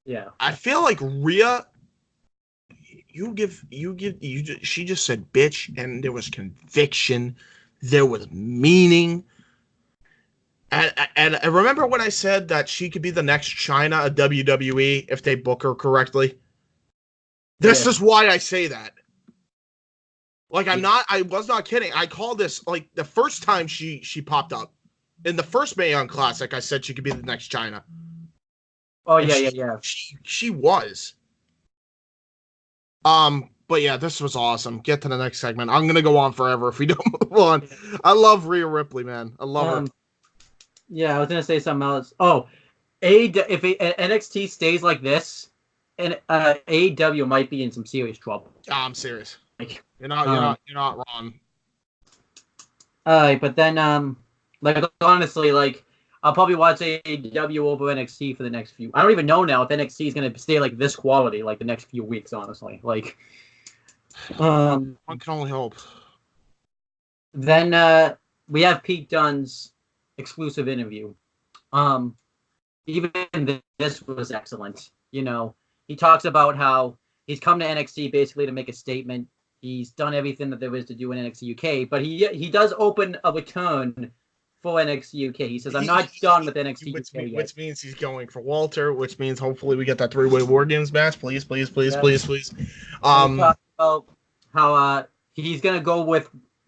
Yeah, I feel like Rhea. She just said bitch, and there was conviction, there was meaning. And I remember when I said that she could be the next China at WWE if they book her correctly. This is why I say that. Like I was not kidding. I called this like the first time she popped up in the first Mae Young Classic. I said she could be the next China. Oh yeah. She was. But yeah, this was awesome. Get to the next segment. I'm gonna go on forever if we don't move on. I love Rhea Ripley, man. I love her. Yeah, I was gonna say something else. Oh, if NXT stays like this, and AEW might be in some serious trouble. I'm serious. You're not wrong. But then like honestly, like I'll probably watch AEW over NXT for the next few. I don't even know now if NXT is gonna stay like this quality like the next few weeks. Honestly, like one can only hope. Then we have Pete Dunne's exclusive interview. Even this was excellent. You know, he talks about how he's come to NXT basically to make a statement. He's done everything that there is to do in NXT UK, but he does open a return for NXT UK. He says, I'm not done with NXT UK yet. Which means he's going for Walter, which means hopefully we get that 3-way War Games match. Please. About how he's going to go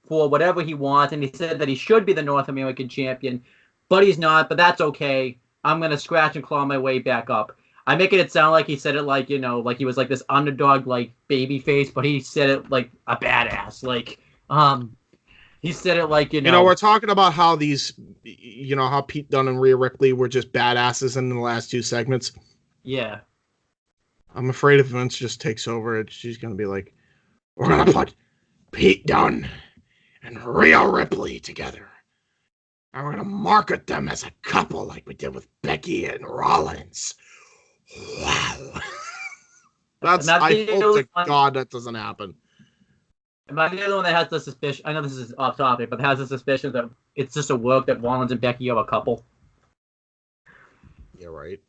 for whatever he wants, and he said that he should be the North American champion, but he's not, but that's okay. I'm going to scratch and claw my way back up. I'm making it sound like he said it like, you know, like he was like this underdog, like baby face, but he said it like a badass. Like, he said it like, you know, we're talking about how these, you know, how Pete Dunne and Rhea Ripley were just badasses in the last two segments. Yeah. I'm afraid if Vince just takes over, she's going to be like, we're going to put Pete Dunne and Rhea Ripley together. And we're going to market them as a couple like we did with Becky and Rollins. Wow. I hope to God that doesn't happen. Am I the only one that has the suspicion? I know this is off topic, but has the suspicion that it's just a work that Rollins and Becky are a couple. Yeah, right.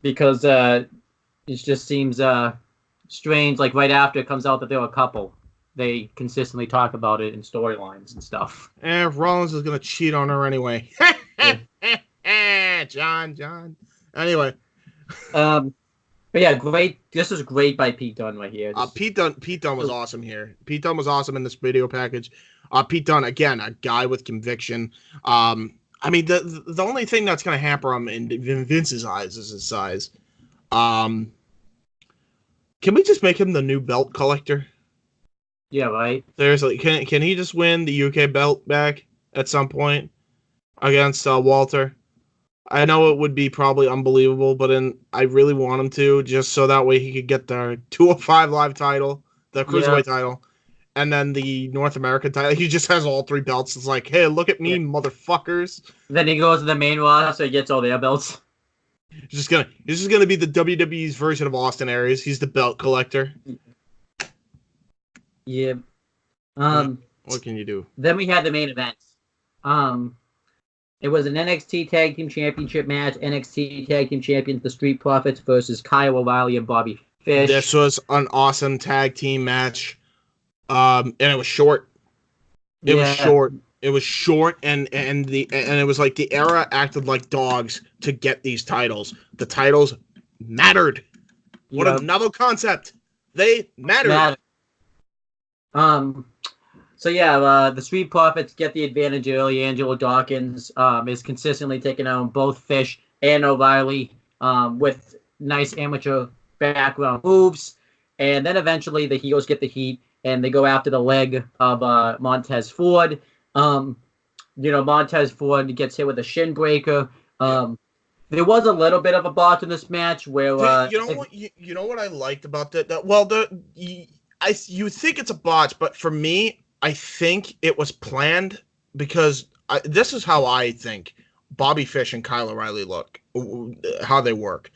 Because it just seems strange. Like right after it comes out that they're a couple, they consistently talk about it in storylines and stuff. Rollins is gonna cheat on her anyway. John. Anyway. But yeah, great. This was great by Pete Dunne right here. Pete Dunne was awesome here. Pete Dunne was awesome in this video package. Pete Dunne, again, a guy with conviction. I mean, the only thing that's going to hamper him in Vince's eyes is his size. Can we just make him the new belt collector? Yeah, right. Seriously, can he just win the UK belt back at some point against Walter? I know it would be probably unbelievable, but I really want him to, just so that way he could get the 205 Live title, the Cruiserweight title, and then the North American title. He just has all three belts. It's like, hey, look at me, motherfuckers. Then he goes to the main roster, so he gets all their belts. He's just gonna be the WWE's version of Austin Aries. He's the belt collector. Yeah. What can you do? Then we had the main event. It was an NXT Tag Team Championship match. NXT Tag Team Champions, the Street Profits versus Kyle O'Reilly and Bobby Fish. This was an awesome tag team match. And it was short. It was short, and it was like the era acted like dogs to get these titles. The titles mattered. What a novel concept. They mattered. So yeah, the Street Profits get the advantage early. Angelo Dawkins is consistently taking on both Fish and O'Reilly with nice amateur background moves. And then eventually the heels get the heat, and they go after the leg of Montez Ford. Montez Ford gets hit with a shin breaker. There was a little bit of a botch in this match where You know what? You know what I liked about that? Well, you think it's a botch, but for me, I think it was planned because this is how I think Bobby Fish and Kyle O'Reilly look, how they work.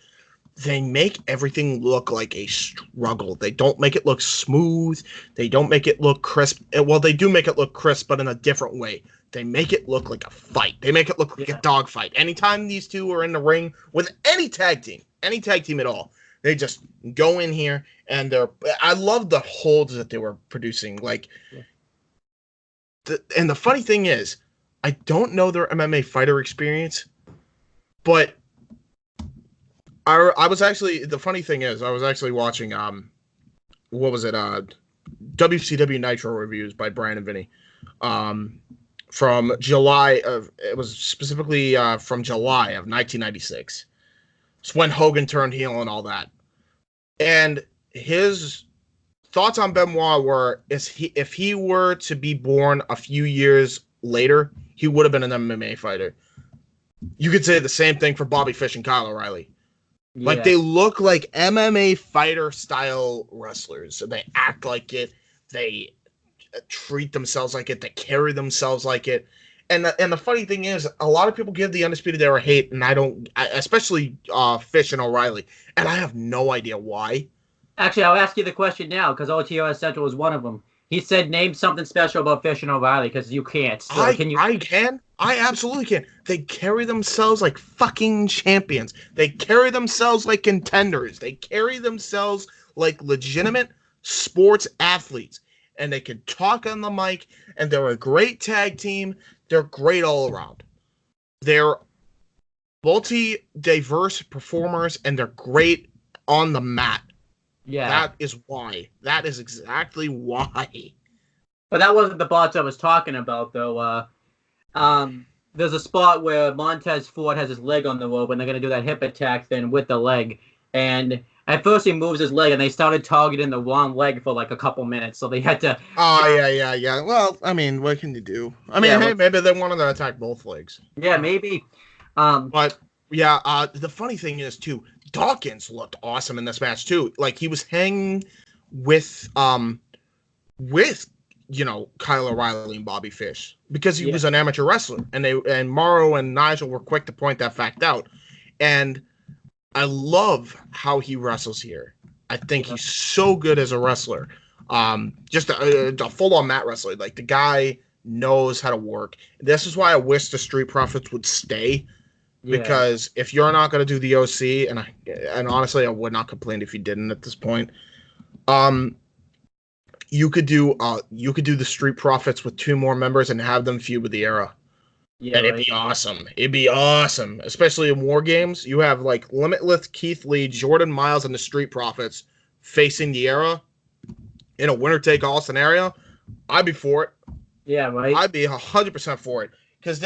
They make everything look like a struggle. They don't make it look smooth. They don't make it look crisp. Well, they do make it look crisp, but in a different way. They make it look like a fight. They make it look like a dog fight. Anytime these two are in the ring with any tag team at all, they just go in here and I love the holds that they were producing. And the funny thing is, I don't know their MMA fighter experience, but I was actually, the funny thing is, I was actually watching, what was it, WCW Nitro reviews by Brian and Vinny, from July it was specifically from July of 1996. It's when Hogan turned heel and all that. And his thoughts on Benoit were, if he were to be born a few years later, he would have been an MMA fighter. You could say the same thing for Bobby Fish and Kyle O'Reilly. Yeah. Like, they look like MMA fighter style wrestlers. So they act like it. They treat themselves like it. They carry themselves like it. And the funny thing is, a lot of people give the Undisputed Era hate, and I don't, especially Fish and O'Reilly, and I have no idea why. Actually, I'll ask you the question now, because OTOS Central was one of them. He said, name something special about Fish and O'Reilly, because you can't. So I can. I absolutely can. They carry themselves like fucking champions. They carry themselves like contenders. They carry themselves like legitimate sports athletes. And they can talk on the mic, and they're a great tag team. They're great all around. They're multi-diverse performers, and they're great on the mat. Yeah. That is why. That is exactly why. But that wasn't the bots I was talking about, though. There's a spot where Montez Ford has his leg on the rope, and they're going to do that hip attack thing with the leg. And at first he moves his leg, and they started targeting the wrong leg for like a couple minutes, so they had to... Oh, yeah. Well, I mean, what can you do? I mean, hey, maybe they wanted to attack both legs. Yeah, maybe. But, yeah, the funny thing is, too, Dawkins looked awesome in this match, too. Like, he was hanging with Kyle O'Reilly and Bobby Fish, because he was an amateur wrestler, and Morrow and Nigel were quick to point that fact out. And I love how he wrestles here. I think he's so good as a wrestler. Just a full-on mat wrestler. Like, the guy knows how to work. This is why I wish the Street Profits would stay. Yeah. Because if you're not going to do the OC, and honestly, I would not complain if you didn't at this point. You could do the Street Profits with 2 more members and have them feud with the Era. Yeah, and it'd be awesome. It'd be awesome, especially in War Games. You have like Limitless, Keith Lee, Jordan Miles, and the Street Profits facing the Era in a winner-take-all scenario. I'd be for it. Yeah, right. I'd be 100% for it, because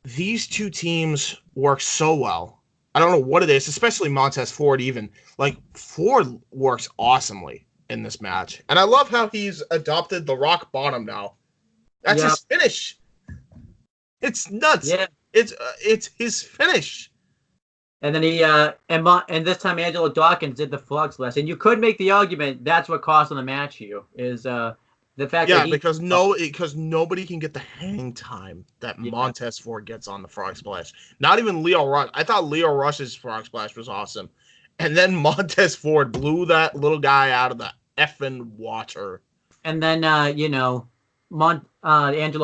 these two teams work so well. I don't know what it is, especially Montez Ford. Even like Ford works awesomely in this match, and I love how he's adopted the rock bottom now. That's his finish. It's nuts. Yeah, it's his finish. And then he and this time Angelo Dawkins did the frog splash, and you could make the argument that's what cost him the match. Here is the fact that because nobody can get the hang time that Montez Ford gets on the frog splash. Not even Leo Rush. I thought Leo Rush's frog splash was awesome, and then Montez Ford blew that little guy out of the effing water. And then Angelo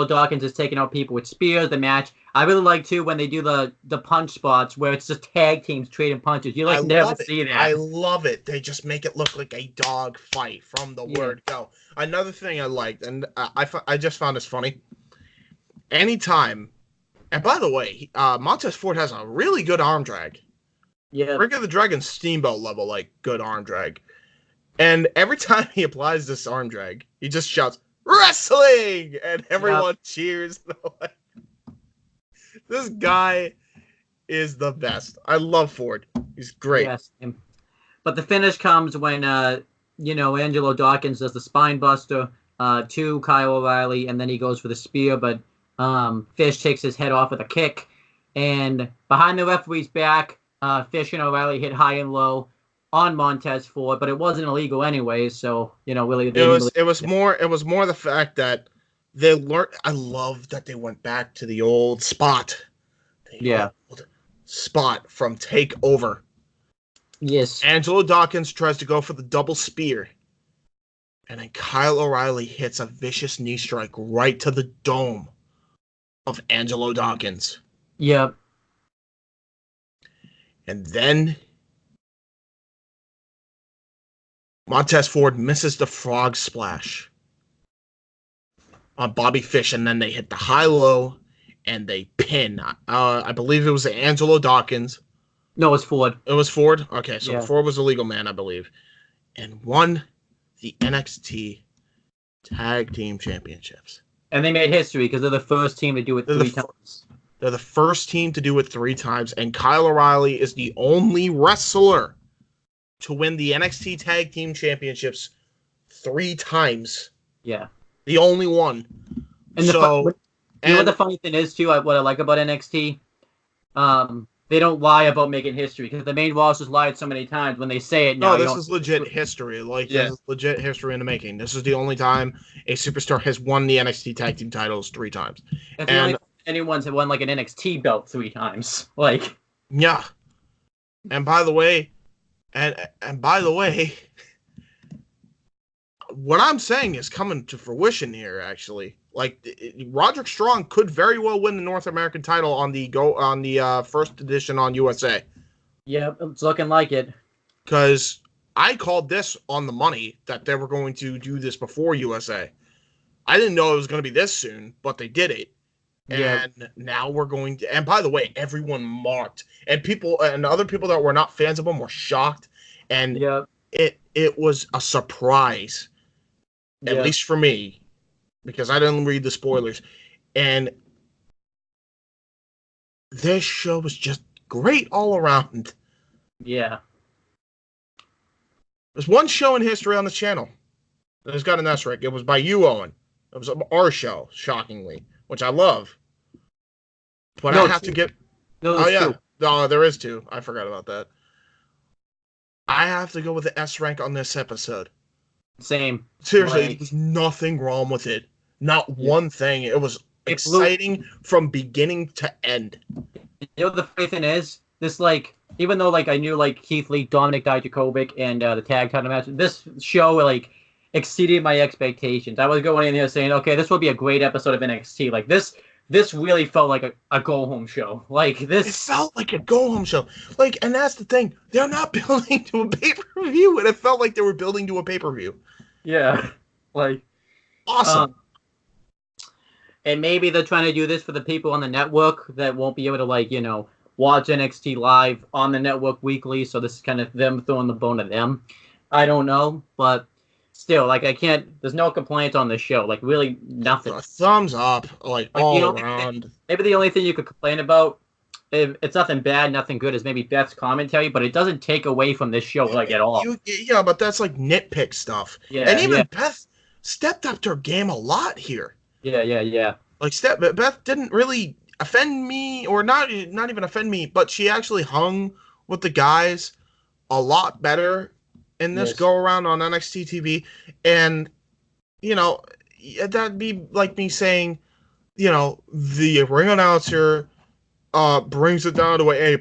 Dawkins is taking out people with spears. The match I really like too when they do the punch spots where it's just tag teams trading punches. You never see that. I love it. They just make it look like a dog fight from the word go. Another thing I liked, and I just found this funny. Anytime, and by the way, Montez Ford has a really good arm drag. Yeah, Rick of the Dragon Steamboat level, like good arm drag. And every time he applies this arm drag, he just shouts "Wrestling!" and everyone cheers. This guy is the best. I love Ford. He's great. Yes. But the finish comes when Angelo Dawkins does the spine buster. to Kyle O'Reilly, and then he goes for the spear, but Fish takes his head off with a kick. And behind the referee's back, Fish and O'Reilly hit high and low on Montez Ford, but it wasn't illegal anyway, so really it was more the fact that they learned. I love that they went back to the old spot. Old spot from Takeover. Yes. Angelo Dawkins tries to go for the double spear, and then Kyle O'Reilly hits a vicious knee strike right to the dome of Angelo Dawkins. Yep. And then Montez Ford misses the frog splash on Bobby Fish, and then they hit the high-low, and they pin. I believe it was Angelo Dawkins. No, it was Ford. It was Ford? Okay, so Ford was a legal man, I believe. And won the NXT Tag Team Championships. And they made history because they're the first team to do it three times. They're the first team to do it 3 times, and Kyle O'Reilly is the only wrestler to win the NXT Tag Team Championships 3 times. Yeah. The only one. And you know what the funny thing is, too, what I like about NXT? They don't lie about making history, because the main rosters lied so many times. When they say it now, this is legit history. This is legit history in the making. This is the only time a superstar has won the NXT Tag Team titles 3 times. And anyone's won like an NXT belt 3 times. Yeah. And by the way, what I'm saying is coming to fruition here, actually. Roderick Strong could very well win the North American title on the first edition on USA. Yeah, it's looking like it. Because I called this on the money that they were going to do this before USA. I didn't know it was going to be this soon, but they did it. Yeah. And now we're going to. And by the way, everyone mocked, and other people that were not fans of them were shocked, and it was a surprise, at least for me, because I didn't read the spoilers. And this show was just great all around. Yeah. There's one show in history on the channel that has got an S rank. It was by you, Owen. It was our show, shockingly, which I love. But I have to get. No, two. No, there is 2. I forgot about that. I have to go with the S rank on this episode. Same. Seriously, there's nothing wrong with it. Not one thing. It was exciting from beginning to end. You know the funny thing is, this even though I knew Keith Lee, Dominic Dijakovic, and the tag title match, this show exceeded my expectations. I was going in here saying, okay, this will be a great episode of NXT. This really felt like a go-home show. It felt like a go-home show. And that's the thing. They're not building to a pay-per-view, and it felt like they were building to a pay-per-view. Yeah. Awesome. And maybe they're trying to do this for the people on the network that won't be able to, watch NXT live on the network weekly, so this is kind of them throwing the bone to them. I don't know, but still, I can't. There's no complaints on this show. Really nothing. Thumbs up, all around. Maybe the only thing you could complain about, it's nothing bad, nothing good, is maybe Beth's commentary, but it doesn't take away from this show at all. But that's nitpick stuff. Yeah, and even Beth stepped up to her game a lot here. Yeah. Beth didn't really offend me, or not even offend me, but she actually hung with the guys a lot better in this go around on NXT TV. And that'd be like me saying, the ring announcer brings it down to an A+.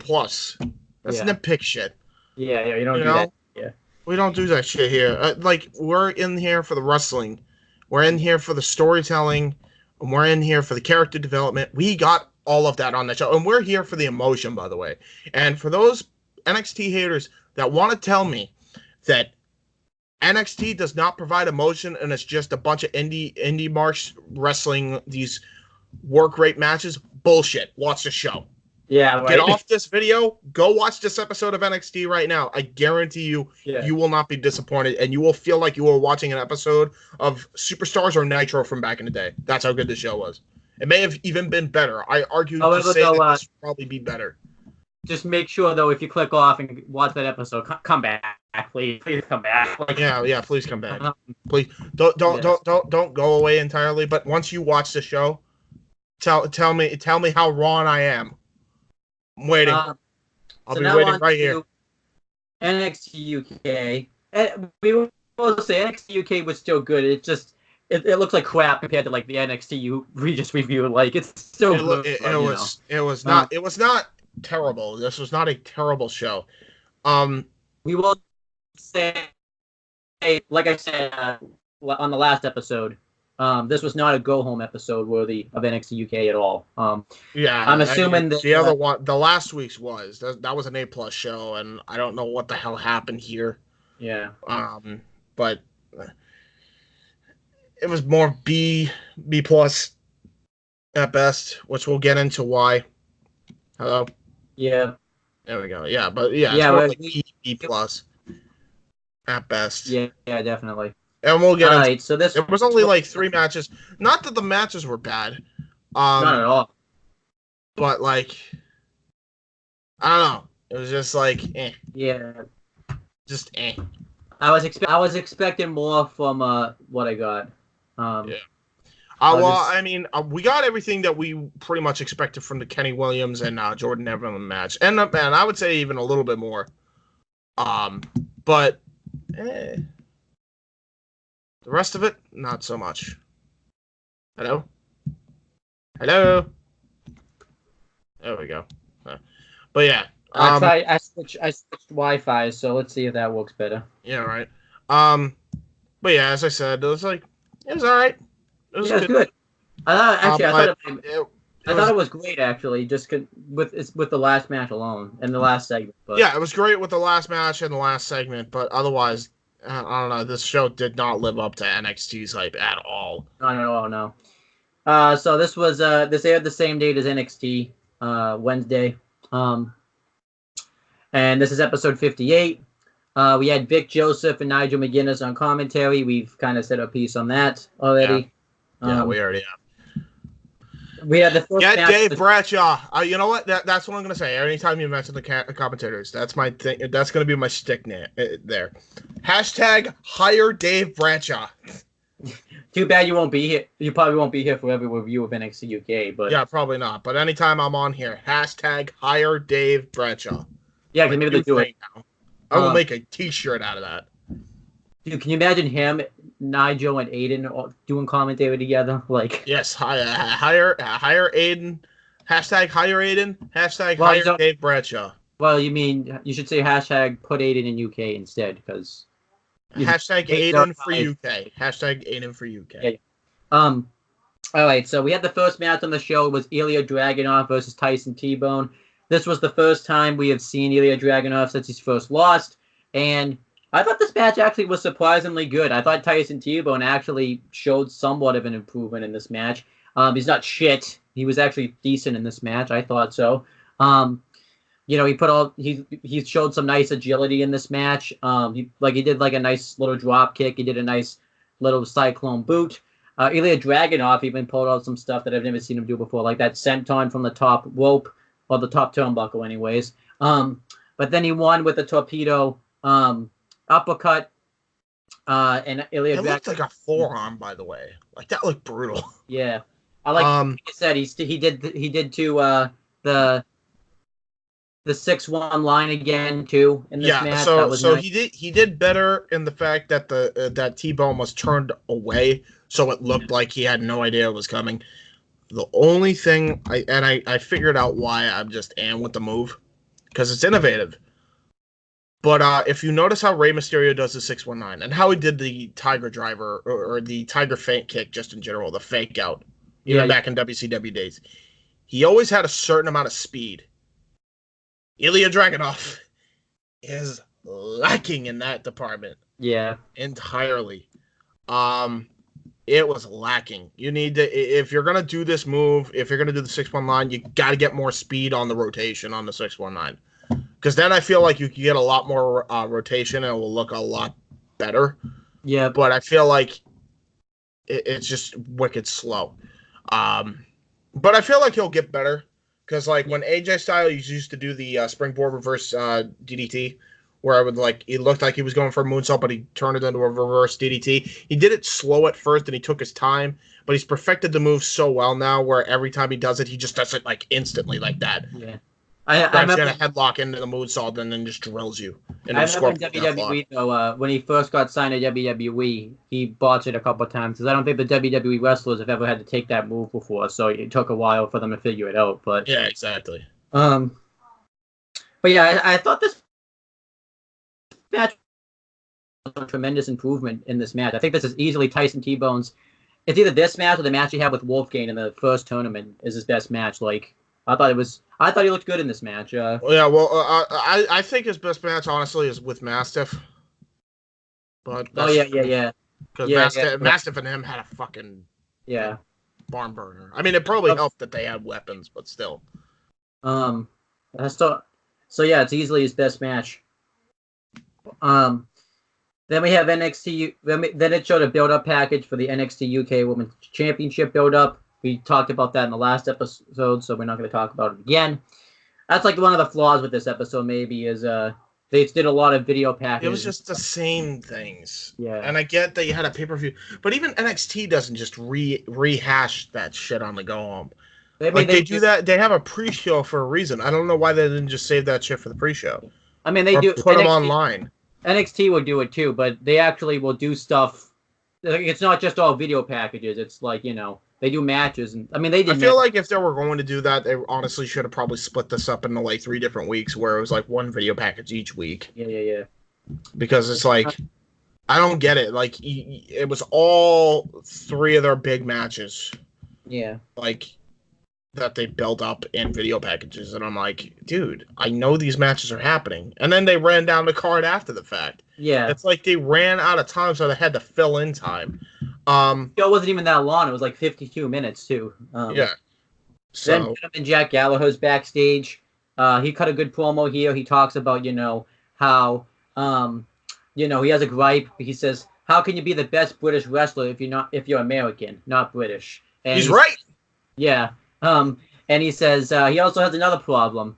That's nitpick shit. Yeah, you don't do that. Yeah, we don't do that shit here. We're in here for the wrestling, we're in here for the storytelling, and we're in here for the character development. We got all of that on the show, and we're here for the emotion, by the way. And for those NXT haters that want to tell me that NXT does not provide emotion and it's just a bunch of indie marks wrestling these work rate matches, bullshit. Watch the show. Yeah, right. Get off this video. Go watch this episode of NXT right now. I guarantee you, you will not be disappointed, and you will feel like you are watching an episode of Superstars or Nitro from back in the day. That's how good the show was. It may have even been better. I argue to say that this would probably be better. just make sure though, if you click off and watch that episode, come back, please come back. Like, Yeah, please come back. Please don't go away entirely. But once you watch the show, tell me how wrong I am. I'm waiting. I'll be waiting right here. NXT UK. And we will say NXT UK was still good. It looks like crap compared to like the NXT we just reviewed. Like it's still good. It was not terrible. This was not a terrible show. We will say, like I said on the last episode, this was not a go home episode worthy of NXT UK at all. Yeah, I'm assuming that the other one, the last week's was that was an A+ show, and I don't know what the hell happened here. Yeah. But it was more B+ at best, which we'll get into why. Hello. Yeah. There we go. Yeah, but yeah, it's more like B+ at best. Yeah, definitely. And we'll get into so this. It was only like 3 matches. Not that the matches were bad. Not at all. But like, I don't know. It was just like, eh. Yeah. Just eh. I was expecting more from what I got. Yeah. I mean, we got everything that we pretty much expected from the Kenny Williams and Jordan Devlin match, and I would say even a little bit more. But the rest of it, not so much. Hello. There we go. But yeah. I switched Wi-Fi, so let's see if that works better. Yeah, right. But yeah, as I said, it was all right. It was good. I thought it was great actually, just with the last match alone and the last segment. But yeah, it was great with the last match and the last segment, but otherwise, I don't know. This show did not live up to NXT's hype at all. No. So this was this aired the same date as NXT, Wednesday. And this is episode 58. We had Vic Joseph and Nigel McGuinness on commentary. We've kind of said a piece on that already. Yeah, we already have. We had the first match. Dave Bradshaw. You know what? That's what I'm gonna say. Anytime you mention the commentators, that's my thing. That's gonna be my stick there. Hashtag hire Dave Bradshaw. Too bad you won't be here. You probably won't be here for every review of NXT UK, but yeah, probably not. But anytime I'm on here, hashtag hire Dave Bradshaw. Yeah, maybe they do it. Now. I will make a T-shirt out of that. Dude, can you imagine him, Nigel, and Aiden doing commentary together? Like, yes, hire Aiden. Hashtag hire Aiden. Hashtag hire Dave Bradshaw. Well, you mean you should say hashtag put Aiden in UK instead, because hashtag Aiden for UK. Hashtag Aiden for UK. Yeah. All right. So we had the first match on the show. It was Ilya Dragunov versus Tyson T-Bone. This was the first time we have seen Ilya Dragunov since he's first lost, and I thought this match actually was surprisingly good. I thought Tyson T-Bone actually showed somewhat of an improvement in this match. He's not shit. He was actually decent in this match. I thought so. He showed some nice agility in this match. He did like a nice little drop kick. He did a nice little cyclone boot. Ilya Dragunov even pulled out some stuff that I've never seen him do before, like that senton from the top rope, or the top turnbuckle anyways. But then he won with a torpedo uppercut. And Ilya Dragunov looked like a forearm, by the way. Like, that looked brutal. Yeah. I like I said, he did to the 6-1 line again too in this match. So nice. he did better in the fact that that T-Bone was turned away, so it looked like he had no idea it was coming. The only thing I figured out why I'm just with the move, because it's innovative. But if you notice how Rey Mysterio does the 619 and how he did the Tiger Driver or the Tiger Feint kick just in general, the fake out, even back in WCW days, he always had a certain amount of speed. Ilya Dragunov is lacking in that department. Yeah. Entirely. It was lacking. You need to, if you're gonna do this move, if you're gonna do the 619, you gotta get more speed on the rotation on the 619. Because then I feel like you can get a lot more rotation and it will look a lot better. Yeah. But I feel like it's just wicked slow. But I feel like he'll get better. Because like when AJ Styles used to do the springboard reverse DDT, where I would like it looked like he was going for a moonsault, but he turned it into a reverse DDT. He did it slow at first, and he took his time, but he's perfected the move so well now, where every time he does it, he just does it like instantly, like that. Yeah. I remember gonna headlock into the moonsault and then just drills you. I remember in WWE though, when he first got signed to WWE, he botched it a couple of times because I don't think the WWE wrestlers have ever had to take that move before, so it took a while for them to figure it out. But yeah, exactly. But yeah, I thought this match was a tremendous improvement in this match. I think this is easily Tyson T-Bone's. It's either this match or the match he had with Wolfgang in the first tournament is his best match. Like I thought he looked good in this match. I think his best match, honestly, is with Mastiff. But yeah. Because Mastiff and him had a fucking barn burner. I mean, it probably helped that they had weapons, but still. So yeah, it's easily his best match. Then we have NXT. Then it showed a build-up package for the NXT UK Women's Championship build-up. We talked about that in the last episode, so we're not going to talk about it again. That's like one of the flaws with this episode, maybe, is they did a lot of video packages. It was just the same things. Yeah. And I get that you had a pay-per-view, but even NXT doesn't just rehash that shit on the go home. They do that. They have a pre-show for a reason. I don't know why they didn't just save that shit for the pre-show. I mean, they do put them online. NXT will do it too, but they actually will do stuff. It's not just all video packages. It's like, they do matches, and I mean they did. I feel like if they were going to do that, they honestly should have probably split this up into like 3 different weeks, where it was like one video package each week. Yeah. Because it's like, I don't get it. Like it was all 3 of their big matches. Yeah. Like that they built up in video packages, and I'm like, dude, I know these matches are happening, and then they ran down the card after the fact. Yeah. It's like they ran out of time, so they had to fill in time. It wasn't even that long. It was like 52 minutes too. Yeah. So then Gentleman Jack Gallagher's backstage. He cut a good promo here. He talks about how he has a gripe. He says, "How can you be the best British wrestler if you're American, not British?" And he's right. Yeah. And he says he also has another problem.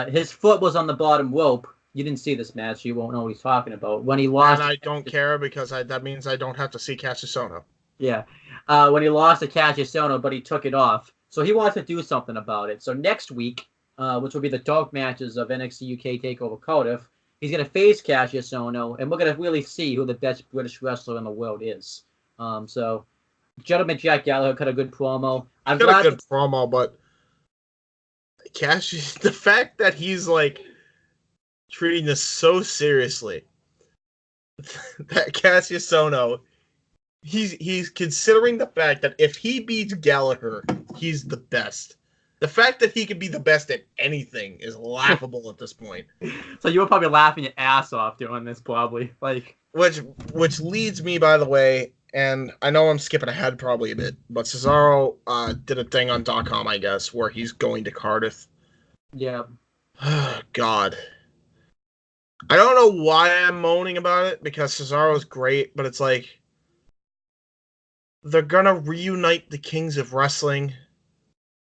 His foot was on the bottom rope. You didn't see this match. You won't know what he's talking about. When he lost... And I don't care because that means I don't have to see Cassius Ohno. Yeah. When he lost to Cassius Ohno, but he took it off. So he wants to do something about it. So next week, which will be the dark matches of NXT UK TakeOver Cardiff, he's going to face Cassius Ohno, and we're going to really see who the best British wrestler in the world is. So Gentleman Jack Gallagher cut a good promo. A good promo, but Cassius, the fact that he's like treating this so seriously, that Cassius Ohno, he's considering the fact that if he beats Gallagher, he's the best. The fact that he could be the best at anything is laughable at this point. So you were probably laughing your ass off doing this, probably. Which leads me, by the way, and I know I'm skipping ahead probably a bit, but Cesaro did a thing on .com, I guess, where he's going to Cardiff. Yeah. God. I don't know why I'm moaning about it, because Cesaro's great, but it's like, they're gonna reunite the Kings of Wrestling.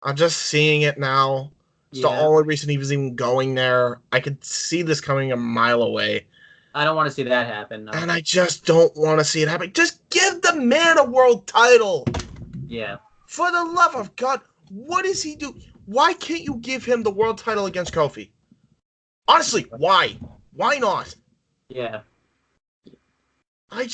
I'm just seeing it now. It's the only reason he was even going there. I could see this coming a mile away. I don't want to see that happen. No. And I just don't want to see it happen. Just give the man a world title. Yeah. For the love of God, what does he do? Why can't you give him the world title against Kofi? Honestly, why? Why not? Yeah. I'm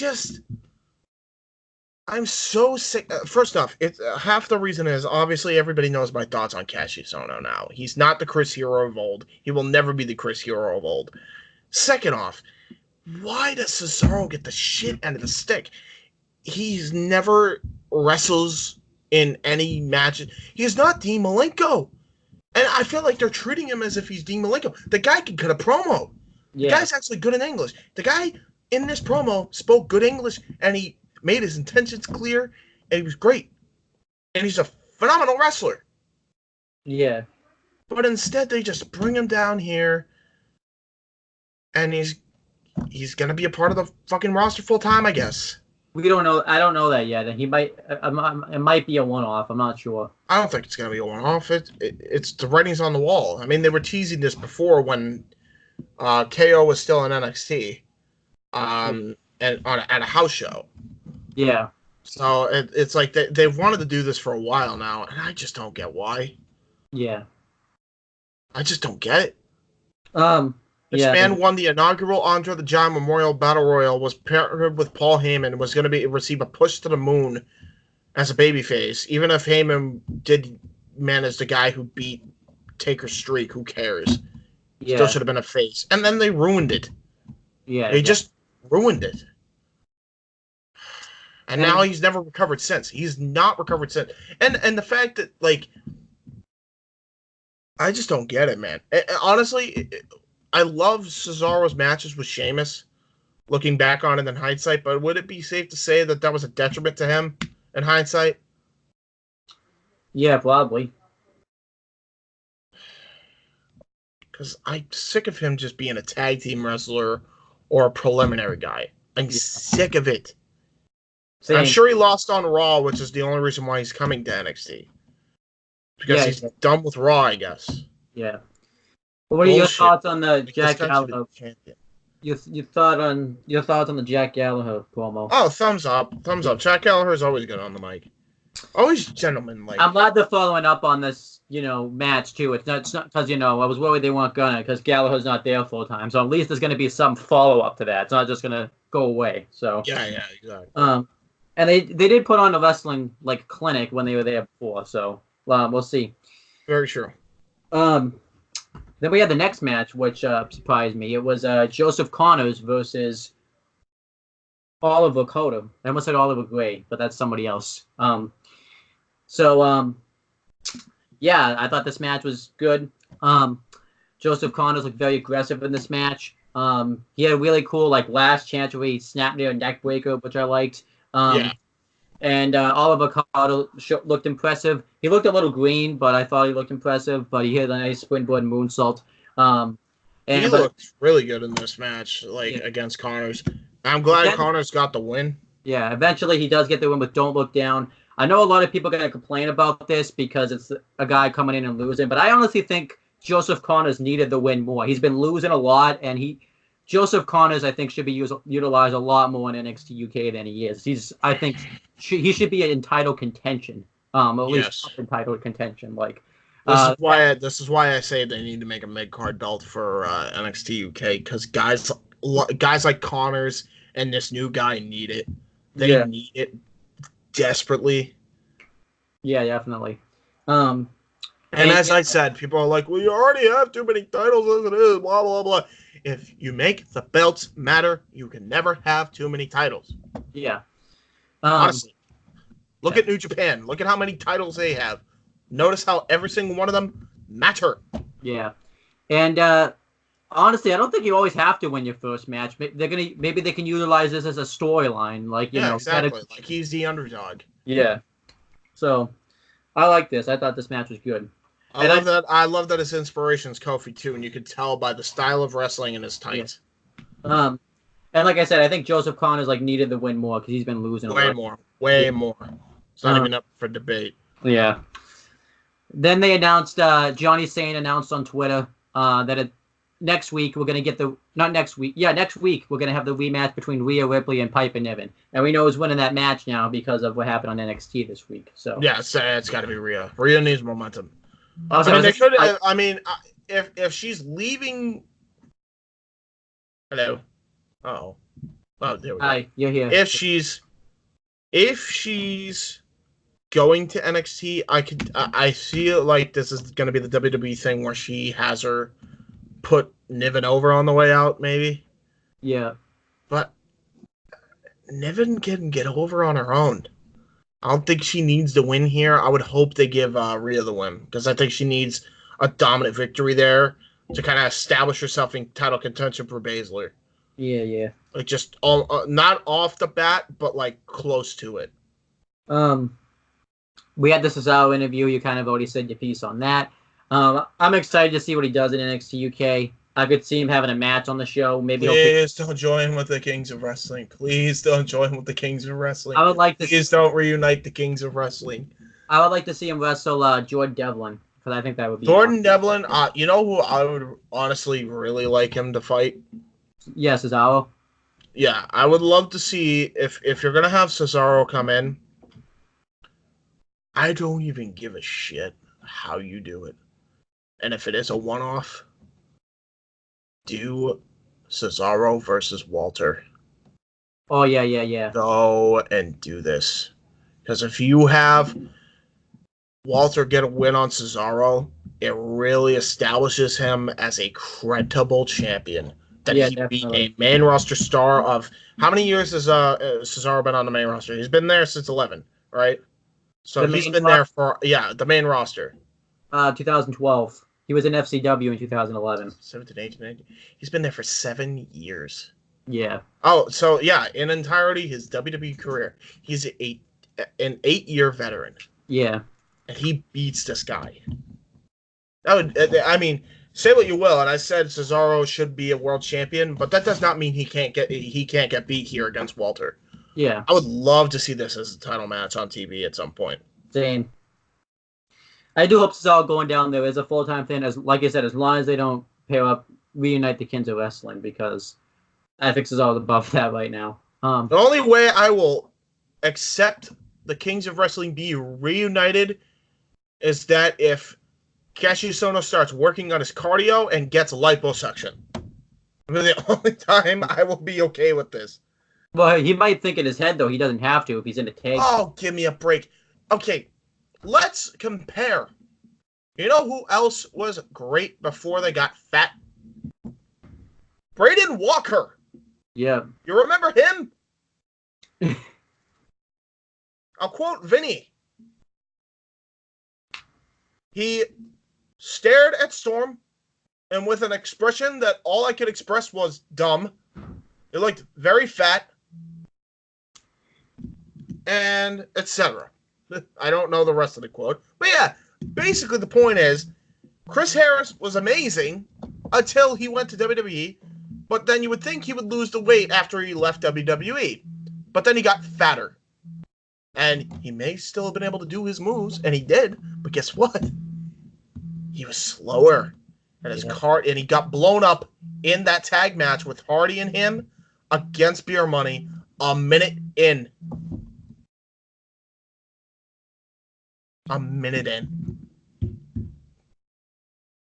so sick. First off, half the reason is obviously everybody knows my thoughts on Cassius Ohno now. He's not the Chris Hero of old. He will never be the Chris Hero of old. Second off, why does Cesaro get the shit end of the stick? He's never wrestles in any matches. He's not Dean Malenko. And I feel like they're treating him as if he's Dean Malenko. The guy can cut a promo. Yeah. The guy's actually good in English. The guy in this promo spoke good English, and he made his intentions clear, and he was great. And he's a phenomenal wrestler. Yeah. But instead, they just bring him down here, and he's going to be a part of the fucking roster full time, I guess. We don't know. I don't know that yet. And he might. It might be a one-off. I'm not sure. I don't think it's gonna be a one-off. It's the writing's on the wall. I mean, they were teasing this before when KO was still in NXT, and at a house show. Yeah. So it's like they've wanted to do this for a while now, and I just don't get why. Yeah. I just don't get it. This Yeah. man won the inaugural Andre the Giant Memorial Battle Royal, was paired with Paul Heyman, was going to receive a push to the moon as a babyface. Even if Heyman did manage the guy who beat Taker's streak, who cares? Yeah. Still should have been a face. And then they ruined it. Yeah. They just ruined it. And now he's never recovered since. He's not recovered since. And the fact that, like, I just don't get it, man. Honestly, I love Cesaro's matches with Sheamus, looking back on it in hindsight, but would it be safe to say that was a detriment to him in hindsight? Yeah, probably. Because I'm sick of him just being a tag team wrestler or a preliminary guy. I'm sick of it. Same. I'm sure he lost on Raw, which is the only reason why he's coming to NXT. Because he's done with Raw, I guess. Yeah. Well, what are your thoughts on the Jack Gallagher? Your thoughts on the Jack Gallagher promo? Oh, thumbs up. Thumbs up. Jack Gallagher is always good on the mic. Always gentlemanlike. I'm glad they're following up on this, match too. It's not because, I was worried they weren't gonna, because Gallagher's not there full time. So at least there's gonna be some follow up to that. It's not just gonna go away. So yeah, exactly. And they did put on a wrestling clinic when they were there before. So we'll see. Very true. Then we had the next match, which surprised me. It was Joseph Connors versus Oliver Coda. I almost said Oliver Gray, but that's somebody else. Yeah, I thought this match was good. Joseph Connors looked very aggressive in this match. He had a really cool last chance where he snapped near a neck breaker, which I liked. And Oliver Coda looked impressive. He looked a little green, but I thought he looked impressive. But he hit a nice springboard moonsault. He looked really good in this match, against Connors. I'm glad Connors got the win. Yeah, eventually he does get the win with Don't Look Down. I know a lot of people are going to complain about this because it's a guy coming in and losing, but I honestly think Joseph Connors needed the win more. He's been losing a lot, and Joseph Connors, I think, should be utilized a lot more in NXT UK than he is. I think he should be in title contention, at least in title contention. This is why I say they need to make a mid-card belt for NXT UK, because guys like Connors and this new guy need it. They need it desperately. Yeah, definitely. And as I said, people are like, well, you already have too many titles as it is, blah, blah, blah. If you make the belts matter, you can never have too many titles. Yeah. Honestly. Look at New Japan. Look at how many titles they have. Notice how every single one of them matter. Yeah. And honestly, I don't think you always have to win your first match. Maybe they can utilize this as a storyline. Exactly. Like he's the underdog. Yeah. So I like this. I thought this match was good. I love that his inspiration is Kofi too, and you could tell by the style of wrestling in his tights. Yeah. And like I said, I think Joseph Connors needed the win more because he's been losing way more. It's not even up for debate. Yeah. Then they announced Johnny Sane announced on Twitter that next week we're gonna get next week we're gonna have the rematch between Rhea Ripley and Piper Niven, and we know who's winning that match now because of what happened on NXT this week. So yeah, it's got to be Rhea. Rhea needs momentum. If she's leaving. Hello. Oh, there we go. Hi, you're here. If she's going to NXT, I feel like this is going to be the WWE thing where she has her put Niven over on the way out, maybe. Yeah. But Niven can get over on her own. I don't think she needs the win here. I would hope they give Rhea the win, because I think she needs a dominant victory there to kind of establish herself in title contention for Baszler. Yeah. Just not off the bat, but close to it. We had the Cesaro interview. You kind of already said your piece on that. I'm excited to see what he does in NXT UK. I could see him having a match on the show. Maybe Please don't join with the Kings of Wrestling. Please don't join with the Kings of Wrestling. I would like to. Please don't reunite the Kings of Wrestling. I would like to see him wrestle Jordan Devlin because I think that would be Jordan Devlin. You know who I would honestly really like him to fight? Yeah, Cesaro. Yeah, I would love to see if you're gonna have Cesaro come in. I don't even give a shit how you do it, and if it is a one-off, do Cesaro versus Walter. Oh yeah. Go and do this, because if you have Walter get a win on Cesaro, it really establishes him as a credible champion. That he be a main roster star of how many years has Cesaro been on the main roster? He's been there since 11, right? So he's been there for the main roster. 2012. He was in FCW in 2011. 17, 18, 19. He's been there for 7 years. Yeah. Oh, so yeah, in entirety, his WWE career, he's an 8-year veteran. Yeah. And he beats this guy. I mean, say what you will, and I said Cesaro should be a world champion, but that does not mean he can't get beat here against Walter. Yeah. I would love to see this as a title match on TV at some point. Same. I do hope Cesaro going down there is a full-time thing, as like I said, as long as they don't pair up, reunite the Kings of Wrestling, because I think Cesaro's above that right now. The only way I will accept the Kings of Wrestling be reunited is that if Kassius Ohno starts working on his cardio and gets liposuction. The only time I will be okay with this. Well, he might think in his head, though, he doesn't have to if he's in a tag. Oh, give me a break. Okay, let's compare. You know who else was great before they got fat? Braden Walker. Yeah. You remember him? I'll quote Vinny. He stared at Storm, and with an expression that all I could express was dumb. It looked very fat, and etc. I don't know the rest of the quote. But yeah, basically the point is, Chris Harris was amazing until he went to WWE, but then you would think he would lose the weight after he left WWE. But then he got fatter. And he may still have been able to do his moves, and he did, but guess what? He was slower. And his and he got blown up in that tag match with Hardy and him against Beer Money a minute in. A minute in.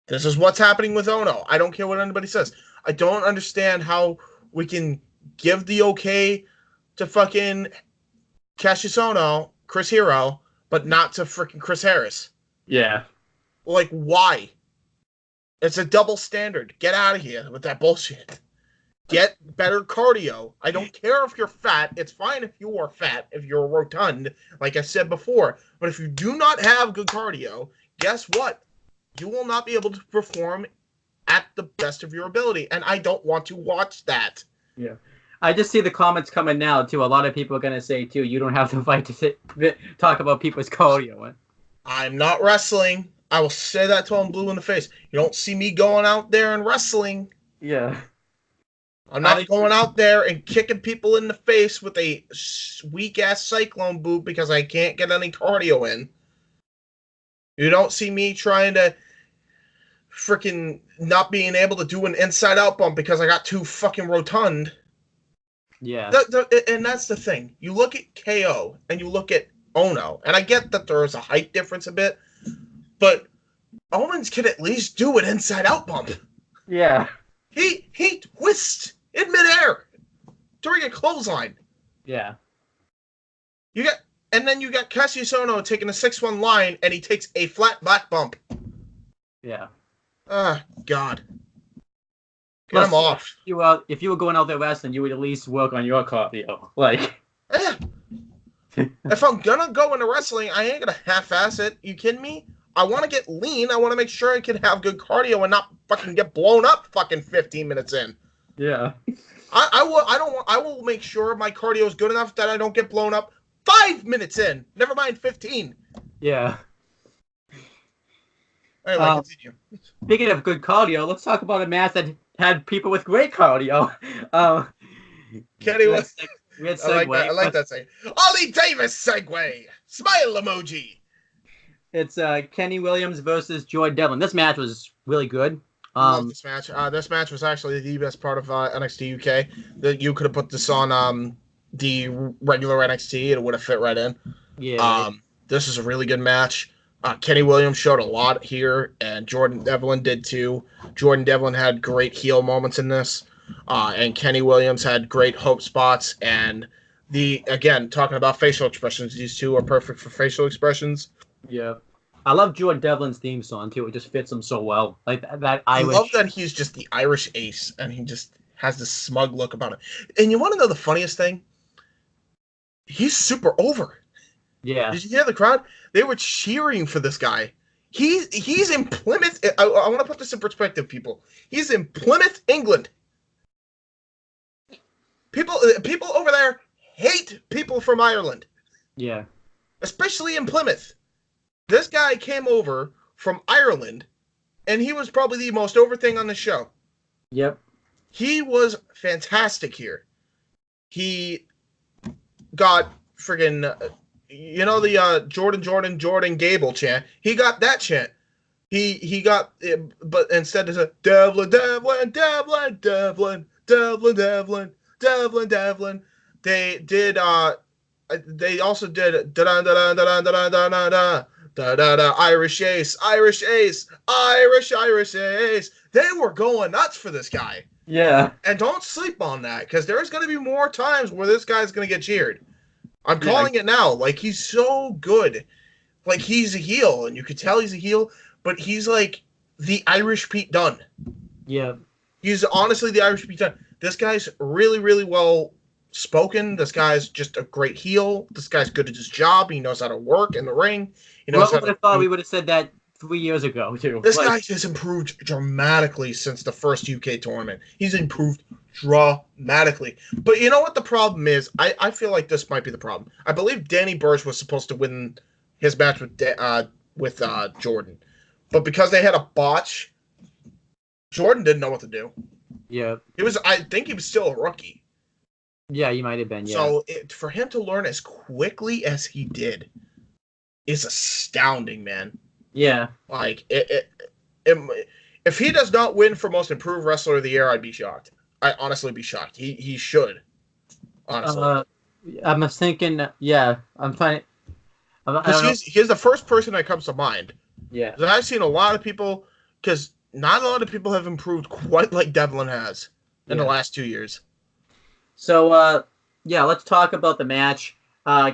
This is what's happening with Ono. I don't care what anybody says. I don't understand how we can give the okay to fucking Kassius Ohno, Chris Hero, but not to freaking Chris Harris. Yeah. Like, why? It's a double standard. Get out of here with that bullshit. Get better cardio. I don't care if you're fat. It's fine if you are fat, if you're rotund, like I said before. But if you do not have good cardio, guess what? You will not be able to perform at the best of your ability. And I don't want to watch that. Yeah. I just see the comments coming now, too. A lot of people are going to say, too, you don't have the right to talk about people's cardio. I'm not wrestling. I will say that till I'm blue in the face. You don't see me going out there and wrestling. Yeah. I'm not going out there and kicking people in the face with a weak-ass cyclone boot because I can't get any cardio in. You don't see me trying to freaking not being able to do an inside-out bump because I got too fucking rotund. Yeah. And that's the thing. You look at KO and you look at Ono, and I get that there is a height difference a bit, but Owens can at least do an inside-out bump. Yeah. He twists in midair during a clothesline. Yeah. And then you got Kassius Ohno taking a 6-1 line, and he takes a flat back bump. Yeah. God. Get him off. If you were going out there wrestling, you would at least work on your cardio. Like. Yeah. If I'm gonna go into wrestling, I ain't gonna half-ass it. You kidding me? I want to get lean. I want to make sure I can have good cardio and not fucking get blown up fucking 15 minutes in. Yeah. I will make sure my cardio is good enough that I don't get blown up 5 minutes in. Never mind 15. Yeah. Anyway, continue. Speaking of good cardio, let's talk about a match that had people with great cardio. Kenny, weird I segue. like that segue. Ollie Davis segue. Smile emoji. It's Kenny Williams versus Jordan Devlin. This match was really good. Love this match. This match was actually the best part of NXT UK. That you could have put this on the regular NXT, it would have fit right in. Yeah. This is a really good match. Kenny Williams showed a lot here, and Jordan Devlin did too. Jordan Devlin had great heel moments in this, and Kenny Williams had great hope spots. And again, talking about facial expressions, these two are perfect for facial expressions. Yeah. I love Jordan Devlin's theme song too. It just fits him so well. Like that Irish. I love that he's just the Irish ace, and he just has this smug look about him. And you want to know the funniest thing? He's super over. Yeah. Did you hear the crowd? They were cheering for this guy. He's in Plymouth. I want to put this in perspective, people. He's in Plymouth, England. People over there hate people from Ireland. Yeah. Especially in Plymouth. This guy came over from Ireland, and he was probably the most over thing on the show. Yep. He was fantastic here. He got friggin', the Jordan Gable chant. He got that chant. He got, but instead it's a Devlin. They did, they also did Irish Ace. They were going nuts for this guy. Yeah. And don't sleep on that, because there's going to be more times where this guy's going to get cheered. I'm calling it now. Like, he's so good. Like, he's a heel, and you could tell he's a heel, but he's like the Irish Pete Dunne. Yeah. He's honestly the Irish Pete Dunne. This guy's really, really well spoken. This guy's just a great heel. This guy's good at his job. He knows how to work in the ring. He knows I thought we would have said that 3 years ago, too. This guy has improved dramatically since the first UK tournament. He's improved dramatically. But you know what the problem is? I feel like this might be the problem. I believe Danny Burch was supposed to win his match with Jordan. But because they had a botch, Jordan didn't know what to do. Yeah. I think he was still a rookie. Yeah, he might have been, yeah. So for him to learn as quickly as he did is astounding, man. Yeah. Like, if he does not win for Most Improved Wrestler of the Year, I'd be shocked. I'd honestly be shocked. He should. Honestly. I'm thinking, yeah. I'm trying to... He's the first person that comes to mind. Yeah. I've seen a lot of people, because not a lot of people have improved quite like Devlin has in the last 2 years. So, let's talk about the match.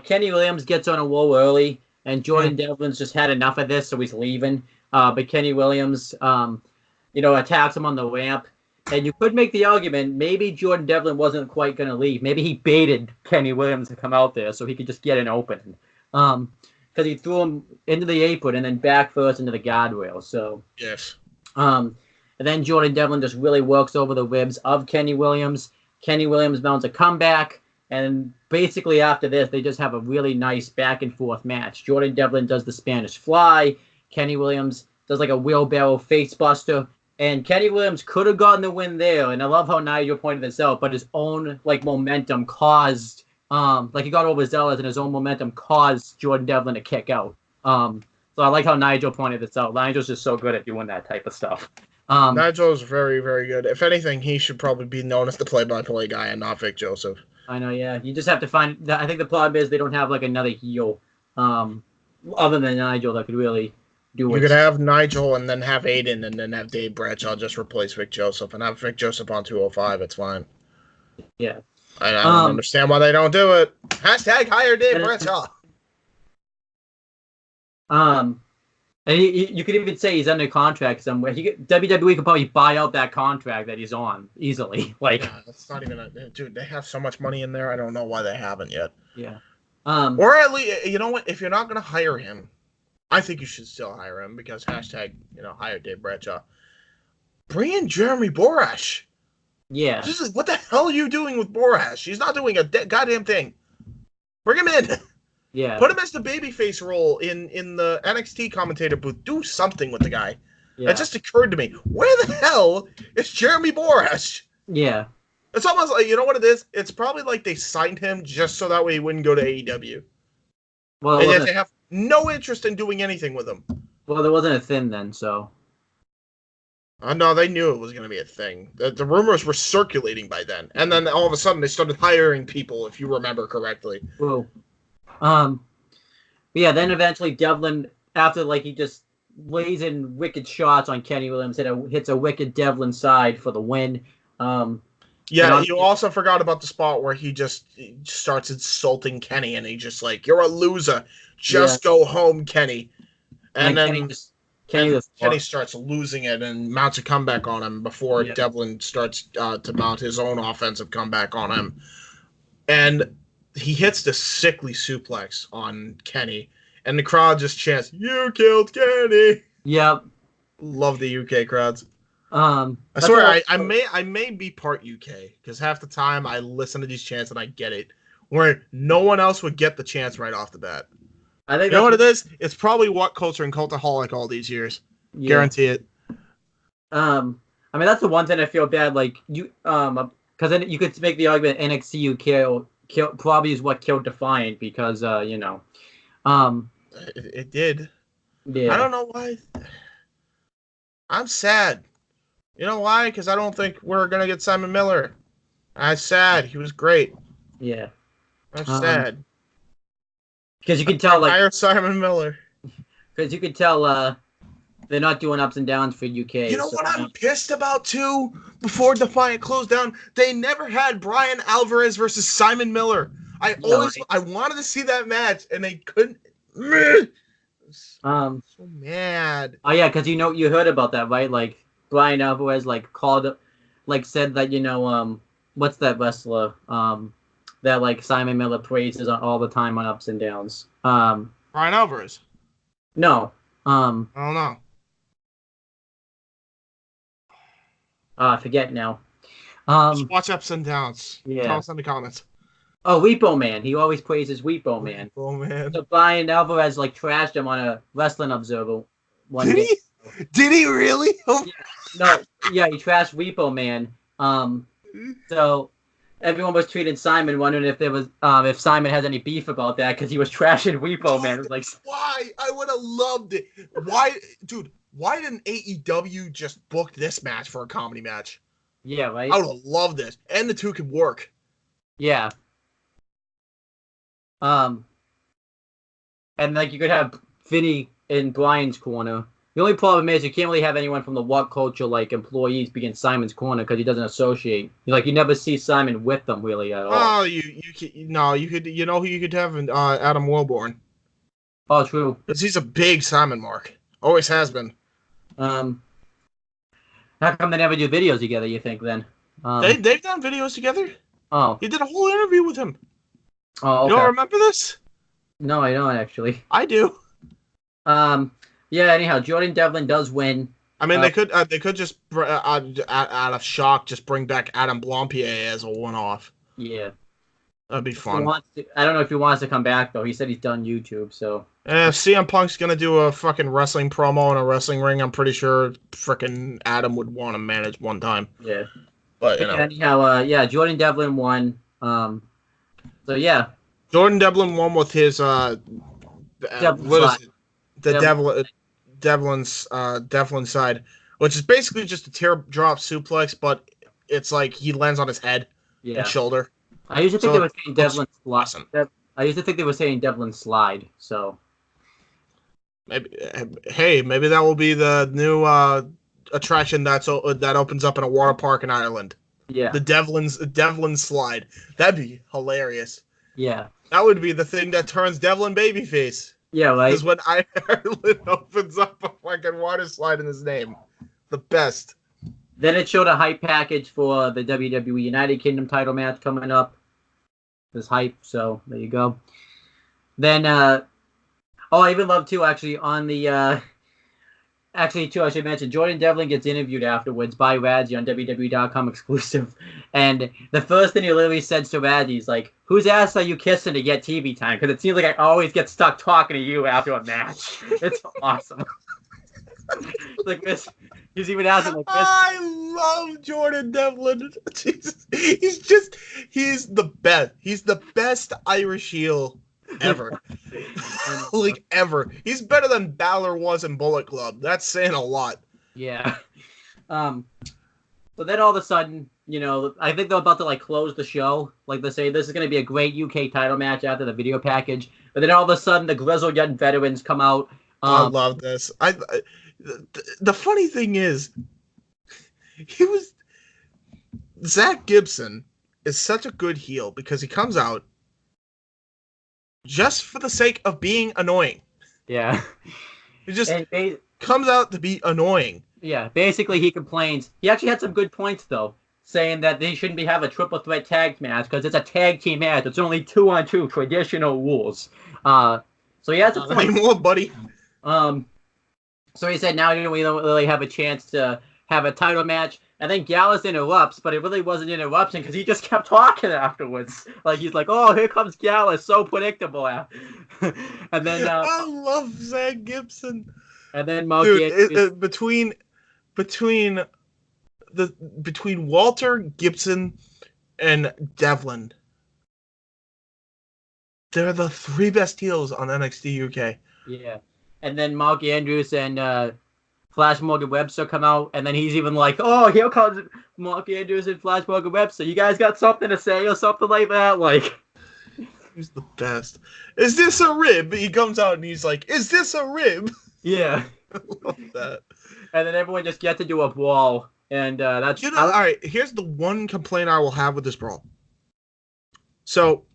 Kenny Williams gets on a roll early, and Jordan Devlin's just had enough of this, so he's leaving. But Kenny Williams, attacks him on the ramp. And you could make the argument, maybe Jordan Devlin wasn't quite going to leave. Maybe he baited Kenny Williams to come out there so he could just get an opening. Because he threw him into the apron and then back first into the guardrail. So, yes. And then Jordan Devlin just really works over the ribs of Kenny Williams. Kenny Williams mounts a comeback, and basically after this, they just have a really nice back-and-forth match. Jordan Devlin does the Spanish Fly. Kenny Williams does like a wheelbarrow facebuster, and Kenny Williams could have gotten the win there, and I love how Nigel pointed this out, but his own momentum caused, he got overzealous, and his own momentum caused Jordan Devlin to kick out. So I like how Nigel pointed this out. Nigel's just so good at doing that type of stuff. Nigel's very, very good. If anything, he should probably be known as the play-by-play guy and not Vic Joseph. I know, yeah. You just have to find... I think the problem is they don't have, another heel other than Nigel that could really do it. You could have Nigel and then have Aiden and then have Dave Bradshaw just replace Vic Joseph and have Vic Joseph on 205. It's fine. Yeah. I don't understand why they don't do it. Hashtag hire Dave Bradshaw. And you could even say he's under contract somewhere. WWE could probably buy out that contract that he's on easily. Yeah, that's not even dude. They have so much money in there. I don't know why they haven't yet. Yeah. Or at least, you know what? If you're not gonna hire him, I think you should still hire him because hashtag hire Dave Bradshaw. Bring in Jeremy Borash. Yeah. What the hell are you doing with Borash? He's not doing a goddamn thing. Bring him in. Yeah. Put him as the babyface role in the NXT commentator booth. Do something with the guy. Yeah. It just occurred to me. Where the hell is Jeremy Borash? Yeah. It's almost like, you know what it is? It's probably like they signed him just so that way he wouldn't go to AEW. Well, And yet they have no interest in doing anything with him. Well, there wasn't a thing then, so. No, they knew it was going to be a thing. The rumors were circulating by then. And then all of a sudden they started hiring people, if you remember correctly. Whoa. Yeah, then eventually Devlin, after like he just lays in wicked shots on Kenny Williams, hits a wicked Devlin side for the win. Yeah, you also forgot about the spot where he starts insulting Kenny, and he just like, "You're a loser. Just go home, Kenny." And then Kenny starts losing it and mounts a comeback on him before Devlin starts to mount his own offensive comeback on him. And he hits the sickly suplex on Kenny, and the crowd just chants, "You killed Kenny!" Yep. Love the UK crowds. I swear, I may be part UK, because half the time I listen to these chants and I get it, where no one else would get the chants right off the bat. I think you know what it is? It's probably What Culture and Cultaholic all these years. Yeah. Guarantee it. I mean, that's the one thing I feel bad. Like you, because then you could make the argument NXT UK probably is what killed Defiant, because you know, it did. Yeah. I don't know why. I'm sad. You know why? Because I don't think we're gonna get Simon Miller. I'm sad. He was great. Yeah. I'm sad. Because you can tell, like, hire Simon Miller. Because you can tell they're not doing ups and downs for UK. You know what I'm pissed about too? Before Defiant closed down, they never had Brian Alvarez versus Simon Miller. I wanted to see that match, and they couldn't. So mad. Oh yeah, because you heard about that, right? Like Brian Alvarez said that, you know, what's that wrestler that like Simon Miller praises all the time on ups and downs. Brian Alvarez. No. I don't know. I forget now. Just watch ups and downs. Yeah. Tell us in the comments. Oh, Repo Man. He always praises Repo Man. Repo Man. So Brian Alvarez trashed him on a Wrestling Observer one day. Did he really? He trashed Repo Man. So everyone was tweeting Simon, wondering if Simon has any beef about that, because he was trashing Repo Man. It was like, why? I would have loved it. Why, dude? Why didn't AEW just book this match for a comedy match? Yeah, right. I would have loved this, and the two could work. Yeah. And like you could have Vinny in Brian's corner. The only problem is you can't really have anyone from the What Culture employees be in Simon's corner, because he doesn't associate. You never see Simon with them really at all. Oh, you could who you could have Adam Wilborn. Oh, true. Because he's a big Simon mark. Always has been. How come they never do videos together, you think, then? They've done videos together. Oh. He did a whole interview with him. Oh, okay. You don't remember this? No, I don't, actually. I do. Yeah, anyhow, Jordan Devlin does win. I mean, they could just, out of shock, just bring back Adam Blampier as a one-off. Yeah. That'd be fun. I don't know if he wants to come back, though. He said he's done YouTube, so. If CM Punk's going to do a fucking wrestling promo in a wrestling ring, I'm pretty sure freaking Adam would want to manage one time. Yeah. But, you know. Anyhow, Jordan Devlin won. So, yeah. Jordan Devlin won with his, Devlin side, which is basically just a teardrop suplex, but it's like he lands on his head and shoulder. I used to think they were saying Devlin slide. I used to think they were saying Devlin slide. So maybe that will be the new attraction that opens up in a water park in Ireland. Yeah, the Devlin slide. That'd be hilarious. Yeah, that would be the thing that turns Devlin babyface. Yeah, right. Because when Ireland opens up a fucking water slide in his name, the best. Then it showed a hype package for the WWE United Kingdom title match coming up. There's hype, so there you go. Then, I even love too, actually, on the Actually, too, I should mention, Jordan Devlin gets interviewed afterwards by Radzi on WWE.com exclusive. And the first thing he literally said to Radzi is like, whose ass are you kissing to get TV time? Because it seems like I always get stuck talking to you after a match. It's awesome. Like this, he's even asking like this. I love Jordan Devlin. Jesus. He's the best. He's the best Irish heel ever. Like, ever. He's better than Balor was in Bullet Club. That's saying a lot. Yeah. But then all of a sudden, you know, I think they're about to like close the show. Like they say, this is going to be a great UK title match after the video package. But then all of a sudden, the grizzled young veterans come out. I love this. The funny thing is, Zach Gibson is such a good heel because he comes out just for the sake of being annoying. Yeah. He just comes out to be annoying. Yeah, basically he complains. He actually had some good points, though, saying that they shouldn't have a triple threat tag match because it's a tag team match. It's only 2-on-2 traditional rules. So he has a point. Anymore, buddy. So he said now we don't really have a chance to have a title match. And then Gallus interrupts, but it really wasn't an interruption because he just kept talking afterwards. Like he's like, "Oh, here comes Gallus, so predictable." And then I love Zach Gibson. And then Mark between Walter, Gibson, and Devlin, they're the three best heels on NXT UK. Yeah, and then Mark Andrews and Flash Morgan Webster come out, and then he's even like, "Oh, here comes Mark Andrews and Flash Morgan Webster. You guys got something to say or something like that?" Like, he's the best. Is this a rib? He comes out and he's like, "Is this a rib?" Yeah, I love that. And then everyone just gets into a brawl, and that's all right. Here's the one complaint I will have with this brawl. So,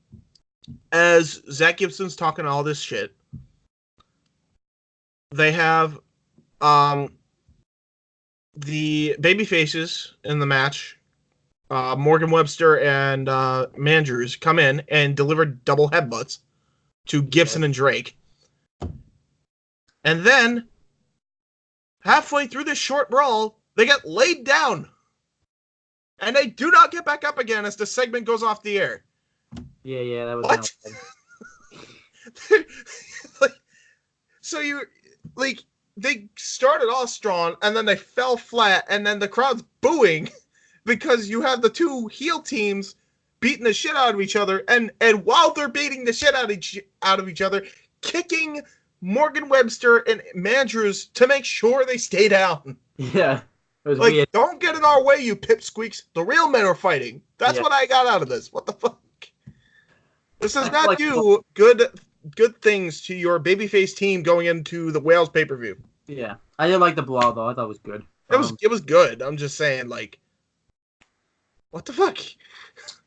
as Zach Gibson's talking all this shit, they have the baby faces in the match, Morgan Webster and Mandrews, come in and deliver double headbutts to Gibson and Drake. And then, halfway through this short brawl, they get laid down. And they do not get back up again as the segment goes off the air. Yeah, that was what? So they started off strong, and then they fell flat, and then the crowd's booing because you have the two heel teams beating the shit out of each other, and while they're beating the shit out of each other, kicking Morgan Webster and Mandrews to make sure they stay down. Yeah. It was weird. Don't get in our way, you pipsqueaks. The real men are fighting. That's what I got out of this. What the fuck? This does not do good things to your babyface team going into the Wales pay-per-view. Yeah. I didn't like the brawl, though. I thought it was good. It was good. I'm just saying, like, what the fuck?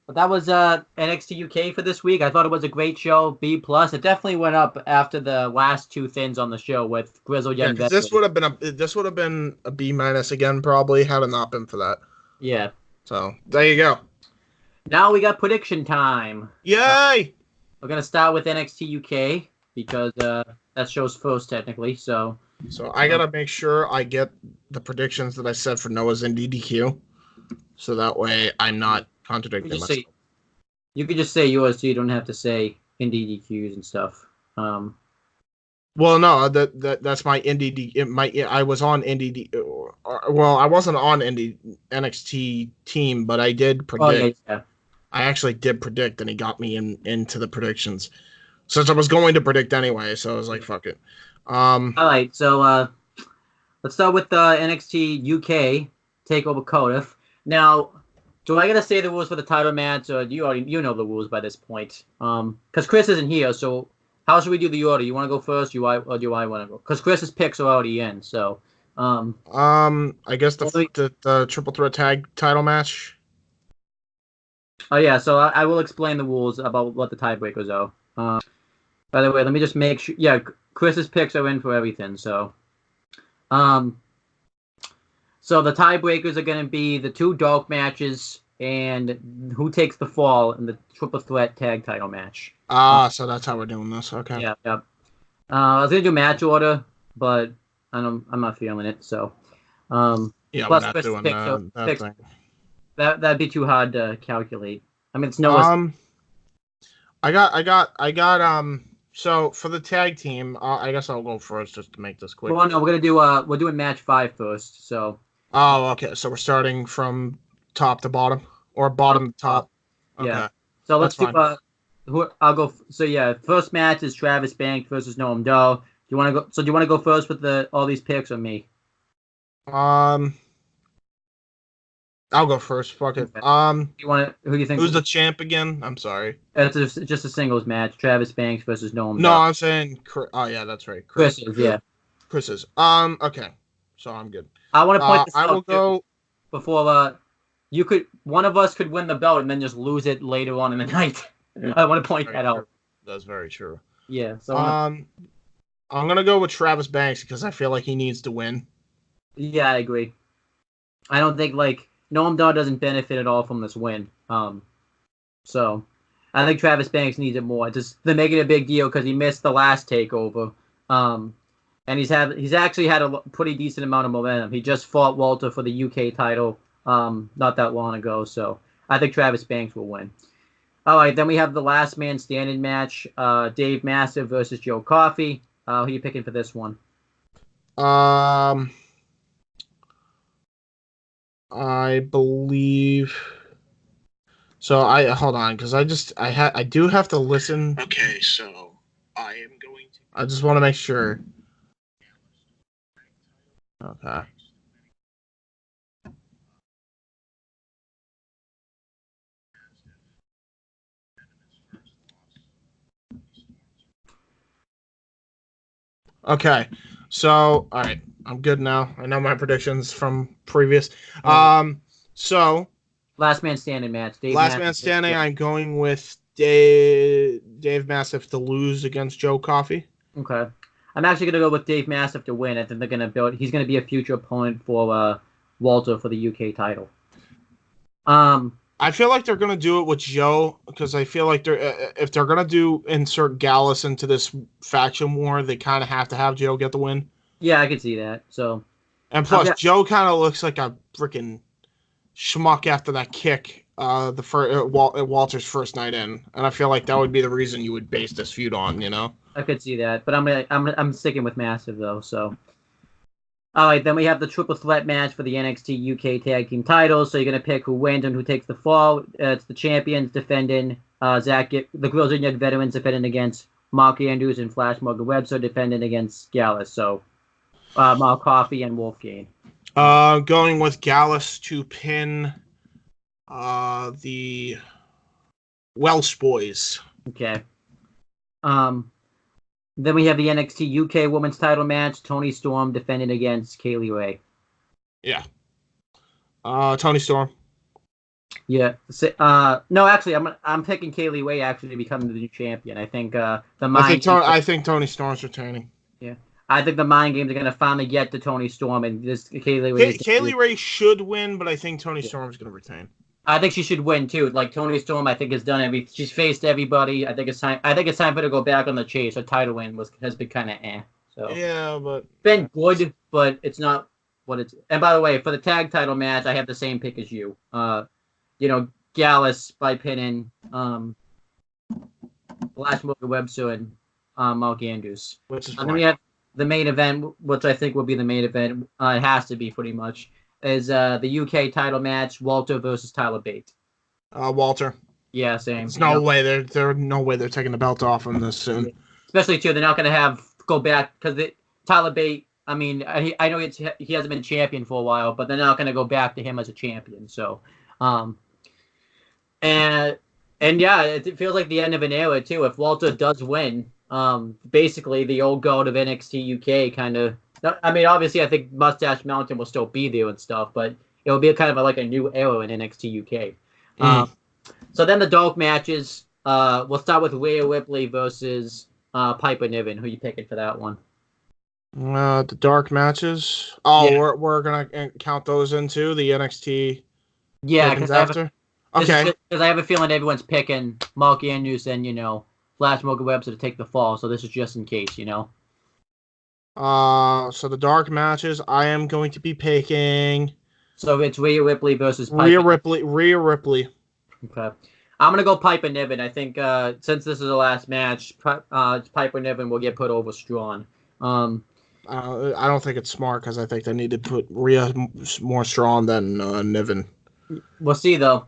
But that was NXT UK for this week. I thought it was a great show. B+. It definitely went up after the last two thins on the show with Grizzled Young Veterans. This would have been a B- again, probably, had it not been for that. Yeah. So there you go. Now we got prediction time. Yay! We're gonna start with NXT UK because that show's first technically. So I gotta make sure I get the predictions that I said for Noah's NDDQ, so that way I'm not contradicting myself. You could just say yours, so you don't have to say NDDQs and stuff. Well, no, that's my NDD. I was on NDD. Well, I wasn't on NXT team, but I did predict. Oh, yeah. I actually did predict, and he got me into the predictions, since I was going to predict anyway. So I was like, "Fuck it." All right, so let's start with NXT UK Takeover Cardiff. Now, do I gotta say the rules for the title match, or do you know the rules by this point? Because Chris isn't here, so how should we do the order? You want to go first, or do I want to go? Because Chris's picks are already in, so. I guess the triple threat tag title match. Oh yeah, so I will explain the rules about what the tiebreakers are. By the way, let me just make sure. Yeah, Chris's picks are in for everything. So, so the tiebreakers are going to be the two dark matches and who takes the fall in the triple threat tag title match. So that's how we're doing this. Okay. Yeah. I was going to do match order, but I'm not feeling it. So, Yeah, we're plus not Chris's doing pick, so that picks thing. that'd be too hard to calculate. I mean, it's Noah's. Um, I got. So for the tag team, I guess I'll go first just to make this quick. Well, no, we're doing match 5 first. So, Oh, okay. So we're starting from top to bottom, or bottom to top. yeah. Okay, So let's that's do fine. I'll go. So yeah, first match is Travis Banks versus Noam Dar. Do you want to go? So do you want to go first with all these picks or me? Um, I'll go first. Fuck it. Okay. Who do you think? Who's the champ again? I'm sorry. It's just a singles match. Travis Banks versus Noam No, Dar. I'm saying. Oh yeah, that's right. Chris is, yeah. Chris is. Okay. So I'm good. I want to point this I will out too, go. before one of us could win the belt and then just lose it later on in the night. I want to point that out. That's very true. Yeah. So I'm gonna go with Travis Banks because I feel like he needs to win. yeah, I agree. I don't think Noam Dar doesn't benefit at all from this win. So I think Travis Banks needs it more. They're making a big deal because he missed the last takeover. And he's actually had a pretty decent amount of momentum. He just fought Walter for the UK title not that long ago. So I think Travis Banks will win. All right, then we have the last man standing match, Dave Mastiff versus Joe Coffey. Who are you picking for this one? I believe. So hold on because I do have to listen. Okay, so I am going to. I just want to make sure. Okay. Okay. So all right, I'm good now. I know my predictions from previous. So Last man standing match. last man standing. I'm going with Dave Mastiff to lose against Joe Coffey. Okay. I'm actually going to go with Dave Mastiff to win. I think they're going to build. He's going to be a future opponent for Walter for the UK title. I feel like they're going to do it with Joe because I feel like if they're going to insert Gallus into this faction war, they kind of have to have Joe get the win. Yeah, I can see that. So, and plus, Joe kind of looks like a freaking schmuck after that kick. Walter's first night in, and I feel like that would be the reason you would base this feud on. You know. I could see that, but I'm sticking with Massive though. So, all right, then we have the triple threat match for the NXT UK Tag Team titles. So you're gonna pick who wins and who takes the fall. It's the champions defending the Grills and Young Veterans defending against Mark Andrews and Flash Morgan Webster defending against Gallus. So, Mark Coffey and Wolfgang. Going with Gallus to pin the Welsh boys. Okay. Then we have the NXT UK Women's Title match. Toni Storm defending against Kaylee Ray. Yeah. Toni Storm. Yeah. No, actually, I'm picking Kaylee Ray actually to become the new champion. I think I think Toni Storm's retaining. Yeah. I think the mind games are going to finally get to Toni Storm, and this Kaylee Ray. Kaylee Ray should win, but I think Toni Storm's going to retain. I think she should win too. Like Toni Storm, I think has done she's faced everybody. I think it's time for her to go back on the chase. Her title win has been kind of So yeah, but it's been good, but it's not what it's. And by the way, for the tag title match, I have the same pick as you. Gallus by pinning Flash Morgan Webster and Mark Andrews. And then we have the main event, which I think will be the main event. It has to be pretty much. Is the UK title match Walter versus Tyler Bate. Walter. Yeah, same. There's no way they're no way they're taking the belt off him this soon. Especially too, they're not going to go back because Tyler Bate. I mean, I know he hasn't been champion for a while, but they're not going to go back to him as a champion. So, and yeah, it feels like the end of an era too. If Walter does win, basically the old guard of NXT UK kind of. I mean, obviously, I think Mustache Mountain will still be there and stuff, but it will be kind of like a new era in NXT UK. So then the dark matches. We'll start with Rhea Ripley versus Piper Niven. Who are you picking for that one? The dark matches. Oh, yeah. We're gonna count those into the NXT. Yeah, because I have a feeling everyone's picking Mark Andrews and Flash Morgan Webster to take the fall. So this is just in case, So the dark matches, I am going to be picking So it's Rhea Ripley versus Rhea Piper. Ripley. Rhea Ripley. Okay. I'm gonna go Piper Niven. I think since this is the last match, Piper Niven will get put over Strawn. I don't think it's smart because I think they need to put Rhea more strong than Niven. We'll see though.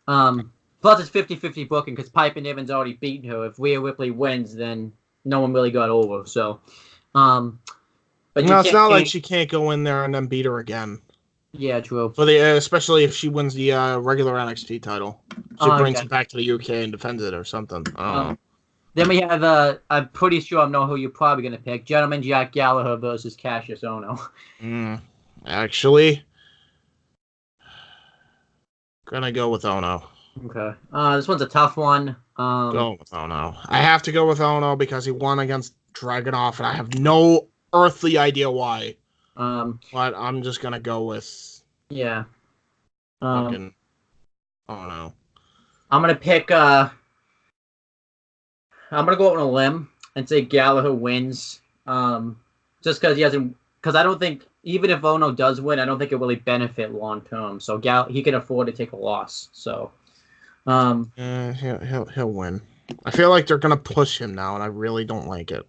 Plus it's 50-50 booking because Piper Niven's already beaten her. If Rhea Ripley wins, then no one really got over. So, but No, it's not like she can't go in there and then beat her again. Yeah, true. For the especially if she wins the regular NXT title, she brings it back to the UK and defends it or something. I don't know. Then we have I'm pretty sure I know who you're probably gonna pick. Gentleman Jack Gallagher versus Cassius Ohno. Actually, gonna go with Ohno. Okay. This one's a tough one. Go with Ohno. I have to go with Ohno because he won against Dragunov, and I have no earthly idea why. But I'm just gonna go with fucking Ohno. I'm gonna pick. I'm gonna go out on a limb and say Gallagher wins. Just because he hasn't. Because I don't think even if Ohno does win, I don't think it really benefit long term. So he can afford to take a loss. So. He'll win. I feel like they're gonna push him now, and I really don't like it.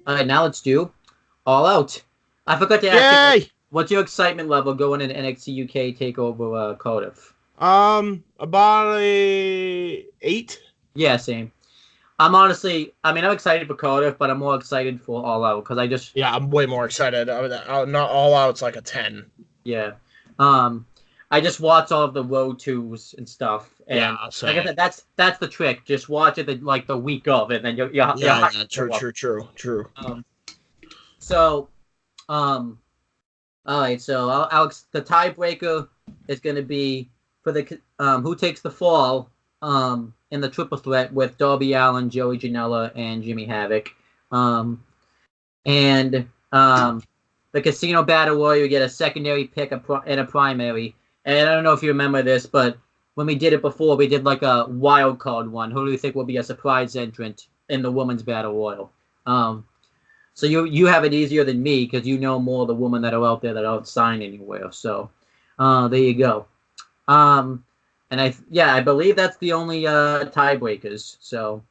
All right, now let's do All Out. I forgot to ask you, what's your excitement level going into NXT UK Takeover Cardiff? About a 8. Yeah, same. I'm excited for Cardiff, but I'm more excited for All Out because I'm way more excited. Not All Out's like a 10. Yeah. I just watch all of the road twos and stuff. And like I said, that's the trick. Just watch it the week of it, and then you're true. All right. So Alex, the tiebreaker is going to be for the who takes the fall in the triple threat with Darby Allin, Joey Janela, and Jimmy Havoc. The Casino Battle Royal, you get a secondary pick and a primary. And I don't know if you remember this, but when we did it before, we did like a wild card one. Who do you think will be a surprise entrant in the Women's Battle Royal? So you have it easier than me because you know more of the women that are out there that aren't signed anywhere. So there you go. And I believe that's the only tiebreakers. So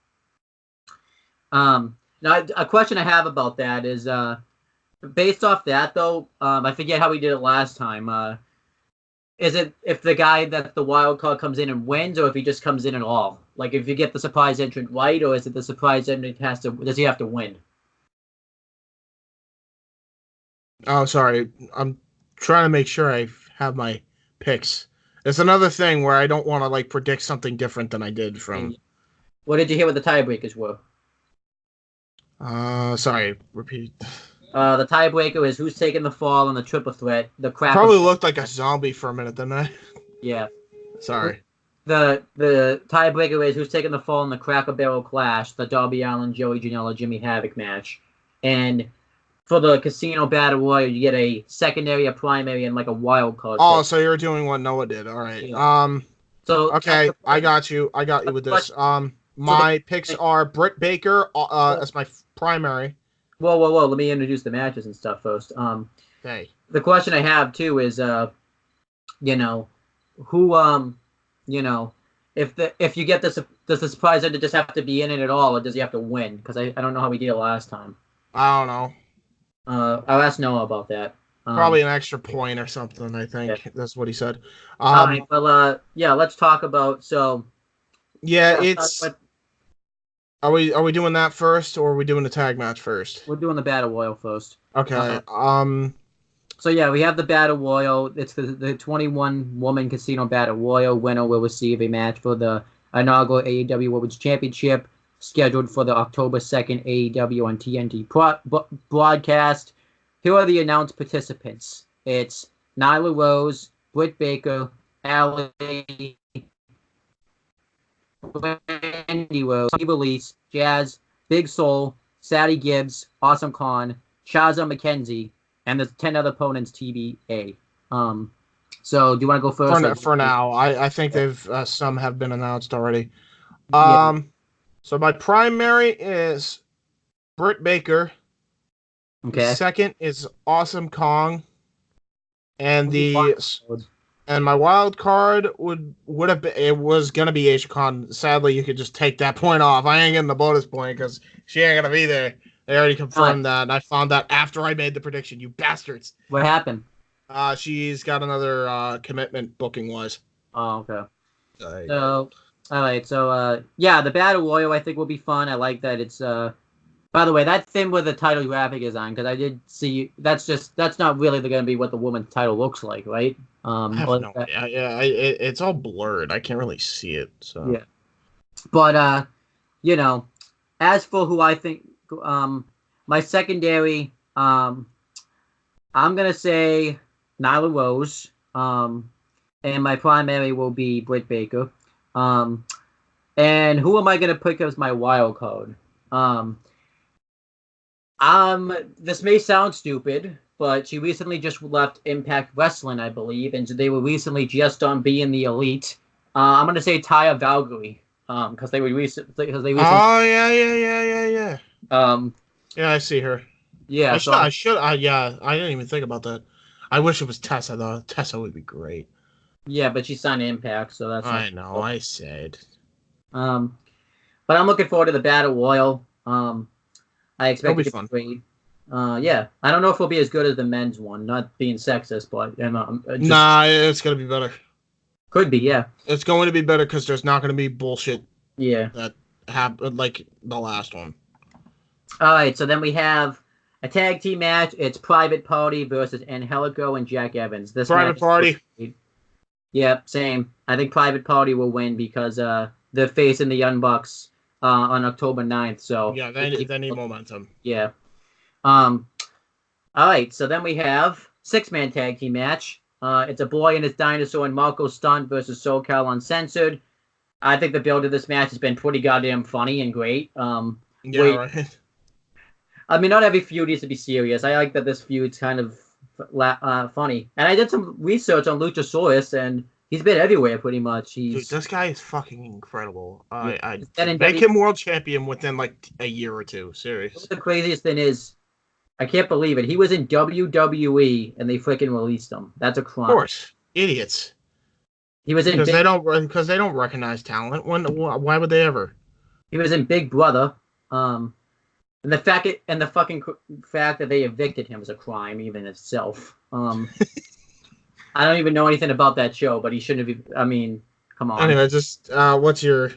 now a question I have about that is based off that though, I forget how we did it last time. Is it if the guy that the wild card comes in and wins, or if he just comes in at all? Like if you get the surprise entrant right, or is it the surprise entrant does he have to win? Oh, sorry. I'm trying to make sure I have my picks. It's another thing where I don't want to like predict something different than I did from. What did you hear what the tiebreakers were? Sorry. Repeat. The tiebreaker is who's taking the fall in the triple threat. The crap. Probably looked like a zombie for a minute, didn't I? Yeah. Sorry. The tiebreaker is who's taking the fall in the Cracker Barrel Clash, the Darby Allin, Joey Janela, Jimmy Havoc match. And for the Casino Battle Royal, you get a secondary, a primary, and like a wild card. Oh, so you're doing what Noah did. All right. Yeah. So okay, I got you. I got you with this. My picks are Britt Baker as my primary. Whoa! Let me introduce the matches and stuff first. Okay. The question I have too is, who, if you get this, does the surprise ender just have to be in it at all, or does he have to win? Because I don't know how we did it last time. I don't know. I'll ask Noah about that. Probably an extra point or something. I think that's what he said. All right, well, let's talk about so. Yeah, it's. Are we doing that first, or are we doing the tag match first? We're doing the Battle Royal first. Okay. So yeah, we have the Battle Royal. It's the 21-woman Casino Battle Royal. Winner will receive a match for the inaugural AEW Women's Championship, scheduled for the October 2nd AEW on TNT broadcast. Here are the announced participants. It's Nyla Rose, Britt Baker, Allie, Randy Rose, Release, Jazz, Big Soul, Sadie Gibbs, Awesome Khan, Shaza McKenzie, and there's 10 other opponents TBA. So do you want to go first? For now, I think they've some have been announced already. So my primary is Britt Baker The Okay. second is Awesome Kong, and Who's my wild card would have been, it was gonna be Asia Khan. Sadly, you could just take that point off. I ain't getting the bonus point because she ain't gonna be there. They already What? confirmed that, and I found out after I made the prediction. You bastards! What happened? She's got another commitment booking wise. Oh, okay. There you go. So, all right. So, yeah, the Battle Royal I think will be fun. I like that it's. By the way, that thing with the title graphic is on because I did see. That's not really going to be what the woman's title looks like, right? I have Or no idea. Yeah, it's all blurred. I can't really see it. So yeah. But you know, as for who I think, my secondary, I'm gonna say Nyla Rose. And my primary will be Britt Baker. And who am I gonna pick as my wild card? This may sound stupid, but she recently just left Impact Wrestling, I believe, and they were recently just on being the Elite. I'm gonna say Taya Valkyrie, because they recently. Oh yeah. Um, Yeah, I see her. yeah. Yeah, I didn't even think about that. I wish it was Tessa though. Tessa would be great. Yeah, but she signed Impact, so that's. I know. I said. Um, but I'm looking forward to the Battle Royal. I expect It'll it be to be fun. great. Yeah, I don't know if it'll be as good as the men's one. Not being sexist, but Nah, it's gonna be better. could be. Yeah, It's going to be better because there's not gonna be bullshit yeah. that happened like the last one. All right, so then we have a tag team match. It's Private Party versus Angelico and Jack Evans. This Private match. Party. Yep, same. I think Private Party will win because they're facing the Young Bucks on October 9th. So Yeah, they need momentum. yeah. All right, so then we have six-man tag team match. It's a boy and his dinosaur and Marco Stunt versus SoCal Uncensored. I think the build of this match has been pretty goddamn funny and great. Yeah, right. I mean, not every feud needs to be serious. I like that this feud's kind of funny. And I did some research on Luchasaurus, and he's been everywhere pretty much. Dude, this guy is fucking incredible. I been make him world champion within like a year or two. Serious. The craziest thing is, I can't believe it. He was in WWE, and they freaking released him. That's a crime. Of course, idiots. He was in because they don't recognize talent. Why would they ever? He was in Big Brother. And the fucking fact that they evicted him is a crime even itself. I don't even know anything about that show, but he shouldn't have. I mean, come on. Anyway, just what's your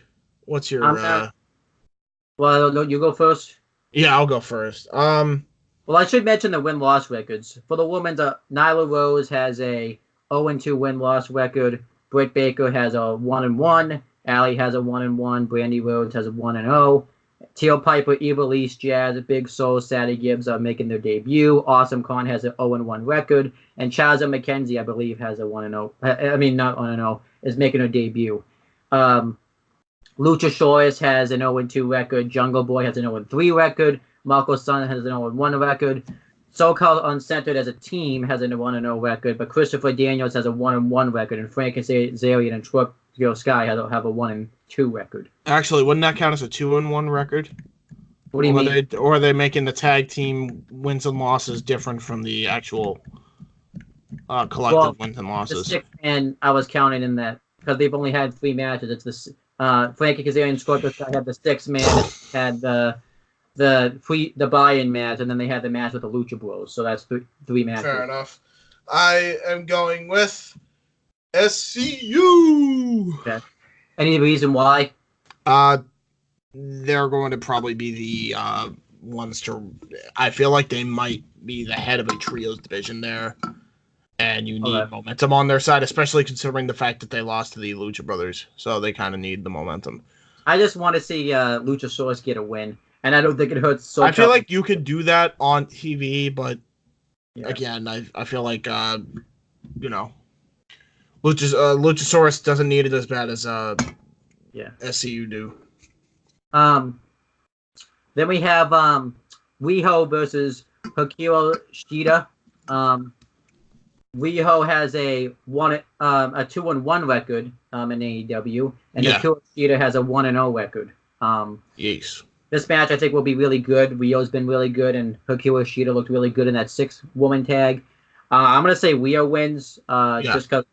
Well, you go first. Yeah, I'll go first. Well, I should mention the win-loss records for the women's. Nyla Rose has a 0-2 win-loss record. Britt Baker has a 1-1. Allie has a 1-1. Brandy Rhodes has a 1-0. Teal Piper, Evilise, Jazz, Big Soul, Sadie Gibbs are making their debut. Awesome Khan has an 0-1 record. And Chaza McKenzie, I believe, has a 1-0. I mean, not 1-0, is making her debut. Luchasaurus has an 0-2 record. Jungle Boy has an 0-3 record. Marco Sun has an 0-1 record. SoCal Uncensored as a team has a 1-0 record. But Christopher Daniels has a 1-1 record. And Frank Kazarian and Scorpio Sky have a 1-2 record. Actually, wouldn't that count as a 2-1 record? What do you mean? Or are they making the tag team wins and losses different from the actual collective wins and losses? The 6-man I was counting in that because they've only had 3 matches. It's the Frankie Kazarian and Scorpio Sky had the 6-man, had the buy-in match, and then they had the match with the Lucha Bros. So that's 3 matches. Fair enough. I am going with SCU. Okay. Any reason why? They're going to probably be the ones to. I feel like they might be the head of a trios division there, and you need momentum on their side, especially considering the fact that they lost to the Lucha Brothers. So they kind of need the momentum. I just want to see Luchasaurus get a win, and I don't think it hurts. So I feel like you could do that on TV, but again, I feel like Luchasaurus doesn't need it as bad as SCU do. Then we have Riho versus Hikaru Shida. Riho has a 2-1 record in AEW, and Hikaru Shida has a 1-0 record. Yes. This match I think will be really good. Rio's been really good, and Hikaru Shida looked really good in that 6-woman tag. I'm gonna say Rio wins, just because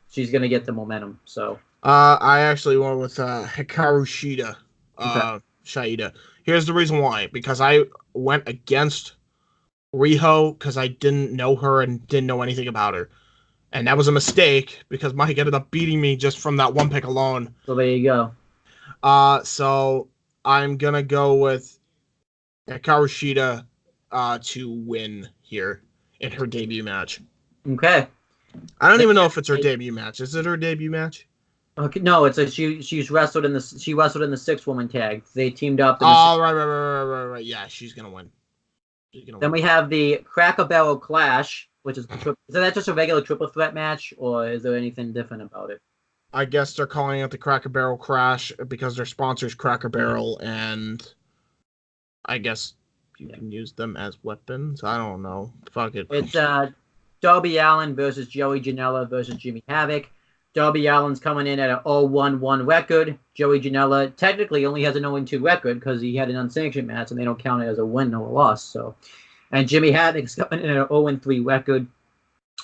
she's gonna get the momentum. So. I actually went with Hikaru Shida. Okay. Shida. Here's the reason why. Because I went against Riho because I didn't know her and didn't know anything about her. And that was a mistake because Mike ended up beating me just from that one pick alone. So there you go. So I'm going to go with Hikaru Shida to win here in her debut match. Okay. I don't even know if it's her debut match. Is it her debut match? Okay, no, it's she's wrestled in the 6-woman tag. They teamed up. Oh, right. Yeah, she's gonna win. Then we have the Cracker Barrel Clash, which is that just a regular triple threat match, or is there anything different about it? I guess they're calling it the Cracker Barrel Crash because their sponsors Cracker Barrel, and I guess you can use them as weapons. I don't know. Fuck it. It's Darby Allin versus Joey Janela versus Jimmy Havoc. Darby Allin's coming in at an 0-1-1 record. Joey Janela technically only has an 0-2 record because he had an unsanctioned match, and they don't count it as a win or a loss. So, and Jimmy Havoc's coming in at an 0-3 record.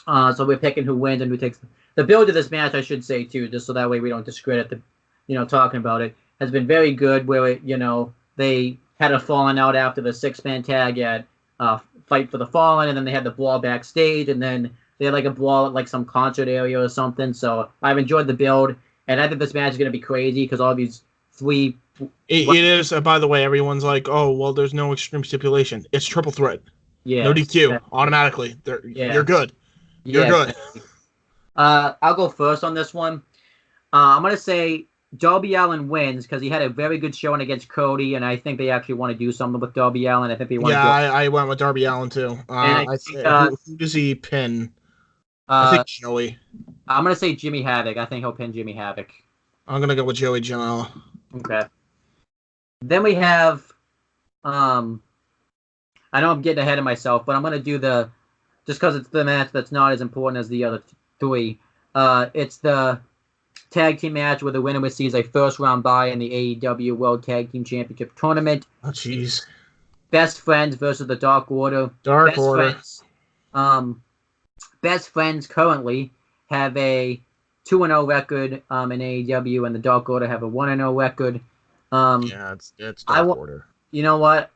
So we're picking who wins and who takes the build of this match. I should say too, just so that way we don't discredit the, talking about it, has been very good. Where they had a falling out after the 6-man tag at Fight for the Fallen, and then they had the brawl backstage, and then they had like a brawl at like some concert area or something. So I've enjoyed the build, and I think this match is going to be crazy because all these three. It is. By the way, everyone's like, "Oh, well, there's no extreme stipulation. It's triple threat. Yeah. No DQ. Automatically. You're good. You're good." I'll go first on this one. I'm going to say Darby Allin wins because he had a very good showing against Cody, and I think they actually want to do something with Darby Allin. I think they want. Yeah, I went with Darby Allin too. Who does he pin? I think Joey. I'm gonna say Jimmy Havoc. I think he'll pin Jimmy Havoc. I'm gonna go with Joey Janela. Okay. Then we have, I know I'm getting ahead of myself, but I'm gonna do just because it's the match that's not as important as the other three. It's the tag team match where the winner receives a first-round bye in the AEW World Tag Team Championship Tournament. Oh, jeez. Best Friends versus the Dark Order. Best Friends currently have a 2-0 record in AEW, and the Dark Order have a 1-0 record. Yeah, it's Dark Order. You know what?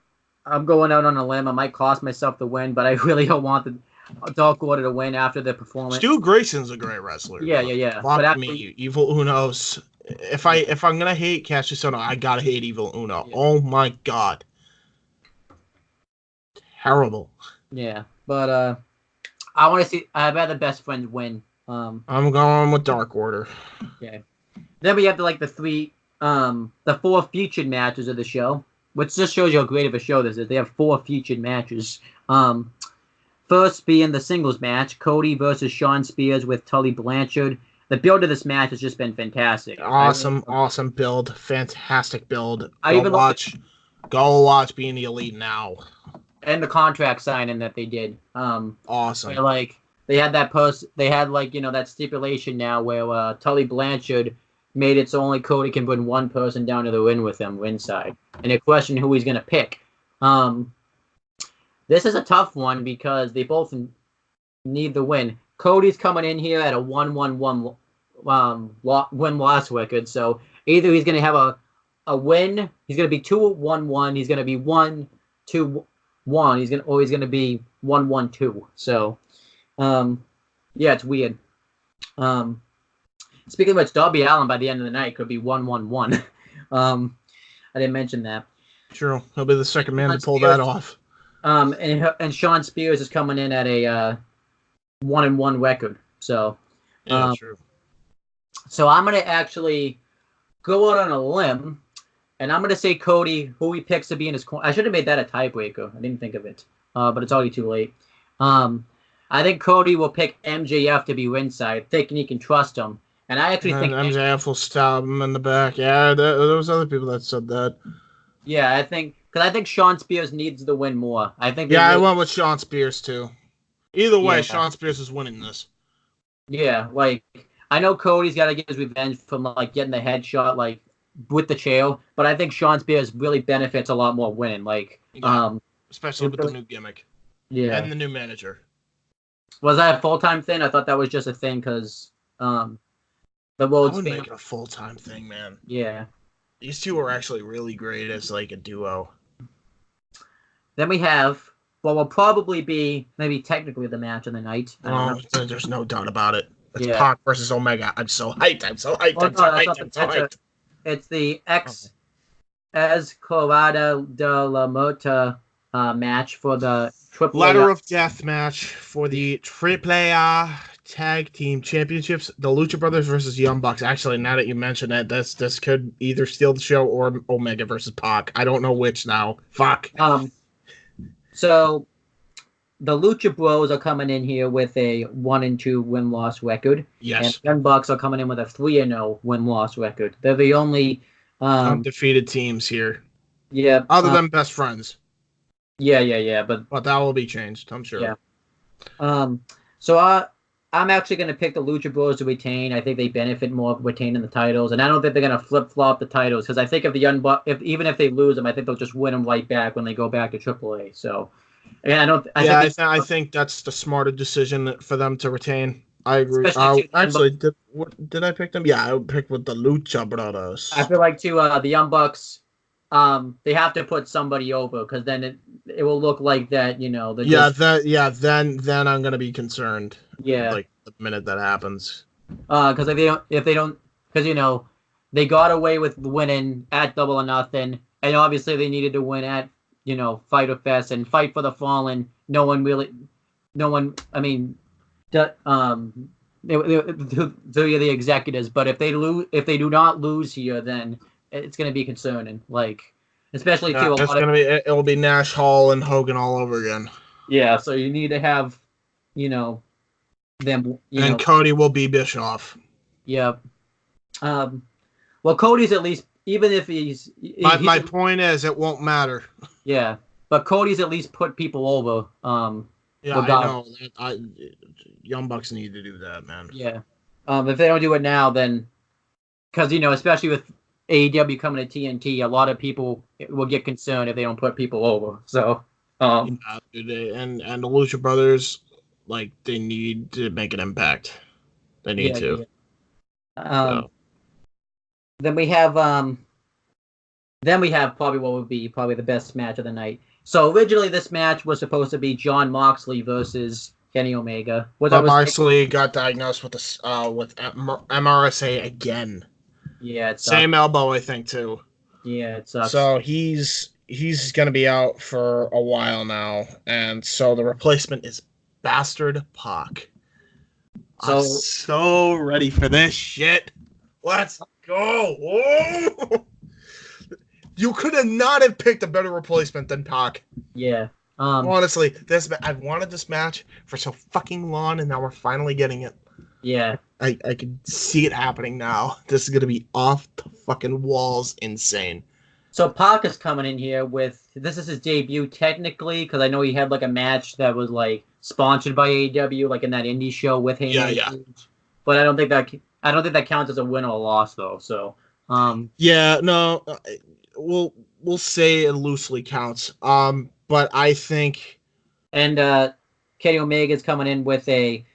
I'm going out on a limb. I might cost myself the win, but I really don't want the Dark Order to win after the performance. Stu Grayson's a great wrestler. Yeah. But me, Evil Uno's. If I'm gonna hate Cassius Ohno, I gotta hate Evil Uno. Yeah. Oh my god. Terrible. Yeah, but I want to see. I'd rather Best Friends win. I'm going with Dark Order. Okay. Then we have the 4 featured matches of the show, which just shows you how great of a show this is. They have 4 featured matches. First being the singles match, Cody versus Shawn Spears with Tully Blanchard. The build of this match has just been fantastic. Awesome build. Fantastic build. Go watch Being the Elite now. And the contract signing that they did. Awesome. Where, they had that stipulation now where Tully Blanchard made it so only Cody can bring one person down to the ring with him ringside. And they question who he's going to pick. This is a tough one because they both need the win. Cody's coming in here at a 1-1-1 win-loss record. So either he's going to have a win, he's going to be 2-1-1, he's going to be 1-2-1, he's going to be 1-1-2. So, yeah, it's weird. Speaking of which, Darby Allin by the end of the night could be 1-1-1. I didn't mention that. True. He'll be the second man to pull that off. And Shawn Spears is coming in at a 1-1 record. So, yeah, true. So I'm gonna actually go out on a limb, and I'm gonna say Cody, who he picks to be in his corner. I should have made that a tiebreaker. I didn't think of it, but it's already too late. I think Cody will pick MJF to be ringside, thinking he can trust him. And I actually think MJF will stab him in the back. Yeah, there was other people that said that. Yeah, I think Shawn Spears needs the win more. I went with Shawn Spears too. Either way, Shawn Spears is winning this. Yeah, I know Cody's got to get his revenge from getting the headshot with the chair, but I think Sean Spears really benefits a lot more winning. Like, especially with the new gimmick. Yeah. And the new manager. Was that a full-time thing? I thought that was just a thing because the I Rhodes would family. make it a full-time thing, man. Yeah. These two are actually really great as like a duo. Then we have what will probably be maybe technically the match of the night. Oh, there's no doubt about it. It's Yeah. Pac versus Omega. I'm so hyped. I'm so hyped. Oh, I'm so hyped. I'm so hyped. It's the Escobardo de la Mota match for the Triple Ladder of Death match for the AAA Tag Team Championships. The Lucha Brothers versus Young Bucks. Actually, now that you mention it, this could either steal the show or Omega versus Pac. I don't know which now. Fuck. So the Lucha Bros are coming in here with a 1-2 win-loss record. Yes. And the Young Bucks are coming in with a 3-0 win-loss record. They're the only undefeated teams here. Yeah. Other than Best Friends. Yeah. But that will be changed, I'm sure. Yeah. So I'm actually going to pick the Lucha Bros to retain. I think they benefit more retaining the titles, and I don't think they're going to flip-flop the titles because I think if the Young Bucks, even if they lose them, I think they'll just win them right back when they go back to AAA. So, and I think that's the smarter decision for them to retain. I agree. Actually, did I pick them? Yeah, I picked with the Lucha Brothers. I feel like too the Young Bucks. They have to put somebody over because then it will look like that, you know. Then I'm gonna be concerned. Yeah. Like the minute that happens. Because if they don't, because you know, they got away with winning at Double or Nothing, and obviously they needed to win at, you know, Fyter Fest and Fight for the Fallen. I mean, they're the executives, but if they do not lose here, then it's going to be concerning, like, especially too. It'll be Nash, Hall, and Hogan all over again. Yeah, so you need to have, you know, them. And Cody will be Bischoff. Yeah. Well, Cody's at least, even if he's. My point is, it won't matter. Yeah, but Cody's at least put people over. Yeah, I know. Young Bucks need to do that, man. Yeah. If they don't do it now, then, because you know, especially with AEW coming to TNT, a lot of people will get concerned if they don't put people over. So, and the Lucha Brothers, like, they need to make an impact. They need to. Yeah. Then we have probably what would be probably the best match of the night. So originally this match was supposed to be Jon Moxley versus Kenny Omega. Moxley got diagnosed with MRSA again. Yeah, it sucks. Same elbow, I think, too. Yeah, it sucks. So he's going to be out for a while now, and so the replacement is Bastard Pac. I'm so ready for this shit. Let's go. Whoa! You could have not have picked a better replacement than Pac. Yeah. Honestly, I've wanted this match for so fucking long, and now we're finally getting it. Yeah. I can see it happening now. This is going to be off the fucking walls insane. So Pac is coming in here this is his debut technically, because I know he had like a match that was like sponsored by AEW, like in that indie show with him. Yeah. But I don't think that counts as a win or a loss though. So. Yeah, no, we'll say it loosely counts. But I think. And Kenny Omega's coming in with a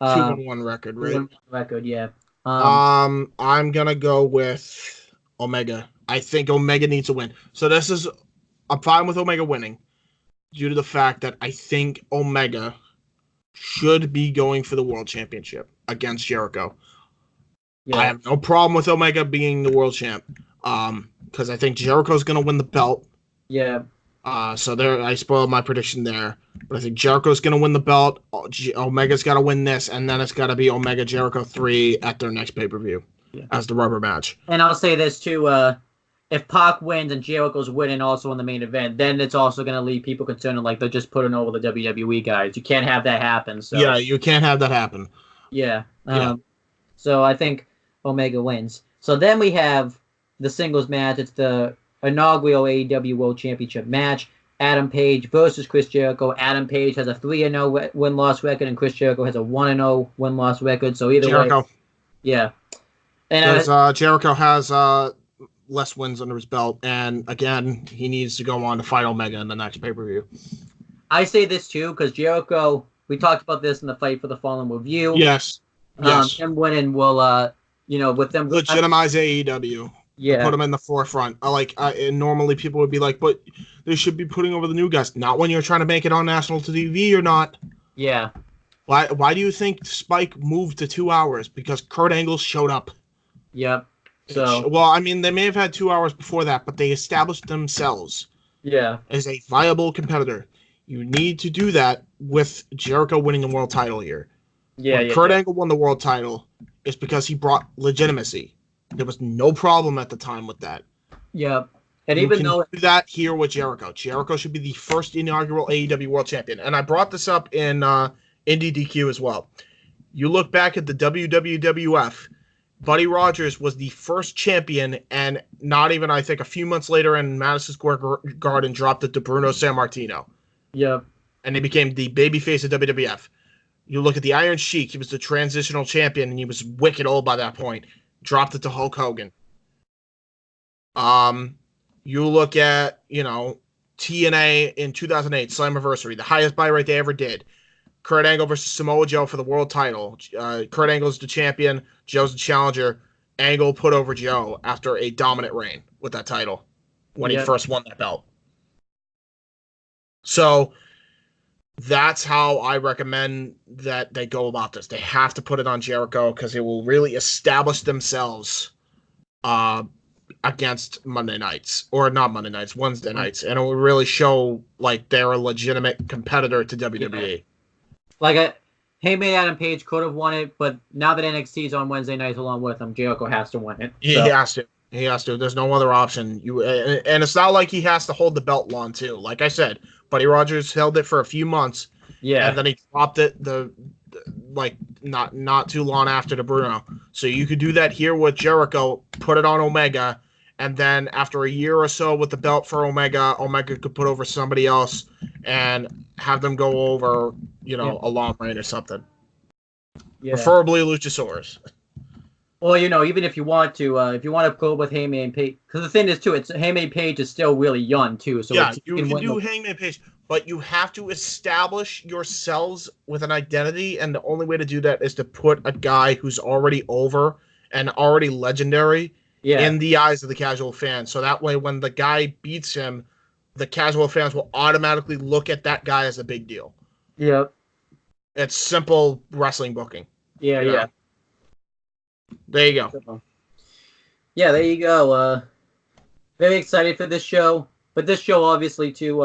2-1 record, right? 2-1 record, yeah. I'm gonna go with Omega. I think Omega needs a win. So I'm fine with Omega winning, due to the fact that I think Omega should be going for the World Championship against Jericho. Yeah. I have no problem with Omega being the World Champ, because I think Jericho's gonna win the belt. Yeah. So there, I spoiled my prediction there. But I think Jericho's going to win the belt. Omega's got to win this, and then it's got to be Omega Jericho 3 at their next pay-per-view as the rubber match. And I'll say this, too. If Pac wins and Jericho's winning also in the main event, then it's also going to leave people concerned, like they're just putting over the WWE guys. You can't have that happen. So. Yeah, you can't have that happen. Yeah. So I think Omega wins. So then we have the singles match. It's the inaugural AEW World Championship match. Adam Page versus Chris Jericho. Adam Page has a 3-0 win-loss record, and Chris Jericho has a 1-0 win-loss record. So either way, yeah. And Jericho has less wins under his belt. And again, he needs to go on to fight Omega in the next pay-per-view. I say this too because Jericho. We talked about this in the Fight for the Fallen review. Yes. Him winning will, with them legitimize AEW. Yeah. Put them in the forefront. And normally people would be like, but they should be putting over the new guys. Not when you're trying to make it on national TV or not. Yeah. Why do you think Spike moved to 2 hours? Because Kurt Angle showed up. Yep. So, well, I mean, they may have had 2 hours before that, but they established themselves as a viable competitor. You need to do that with Jericho winning the world title here. When Kurt Angle won the world title, it's because he brought legitimacy. There was no problem at the time with that. Yeah. And you even can though do that here with Jericho. Jericho should be the first inaugural AEW World Champion. And I brought this up in Indie DQ as well. You look back at the WWF, Buddy Rogers was the first champion, and not even, I think, a few months later in Madison Square Garden, dropped it to Bruno Sammartino. Yeah. And he became the babyface of WWF. You look at the Iron Sheik, he was the transitional champion, and he was wicked old by that point. Dropped it to Hulk Hogan. You look at, TNA in 2008, Slammiversary, the highest buy rate they ever did. Kurt Angle versus Samoa Joe for the world title. Kurt Angle's the champion. Joe's the challenger. Angle put over Joe after a dominant reign with that title when he first won that belt. So that's how I recommend that they go about this. They have to put it on Jericho because it will really establish themselves against Monday nights. Or not Monday nights, Wednesday nights. And it will really show like they're a legitimate competitor to WWE. Yeah. Heyman Adam Page could have won it, but now that NXT is on Wednesday nights along with him, Jericho has to win it. So. He has to. He has to. There's no other option. And it's not like he has to hold the belt long too. Like I said, Buddy Rogers held it for a few months. Yeah. And then he dropped it not too long after to Bruno. So you could do that here with Jericho, put it on Omega, and then after a year or so with the belt for Omega, Omega could put over somebody else and have them go over, a long reign or something. Yeah. Preferably Luchasaurus. Well, even if you want to go with Heyman Page, because the thing is too, Heyman Page is still really young too. So you can do Hangman Page, but you have to establish yourselves with an identity, and the only way to do that is to put a guy who's already over and already legendary in the eyes of the casual fan. So that way, when the guy beats him, the casual fans will automatically look at that guy as a big deal. Yep. It's simple wrestling booking. Yeah. There you go. Yeah, there you go. Very excited for this show. But this show, obviously, too...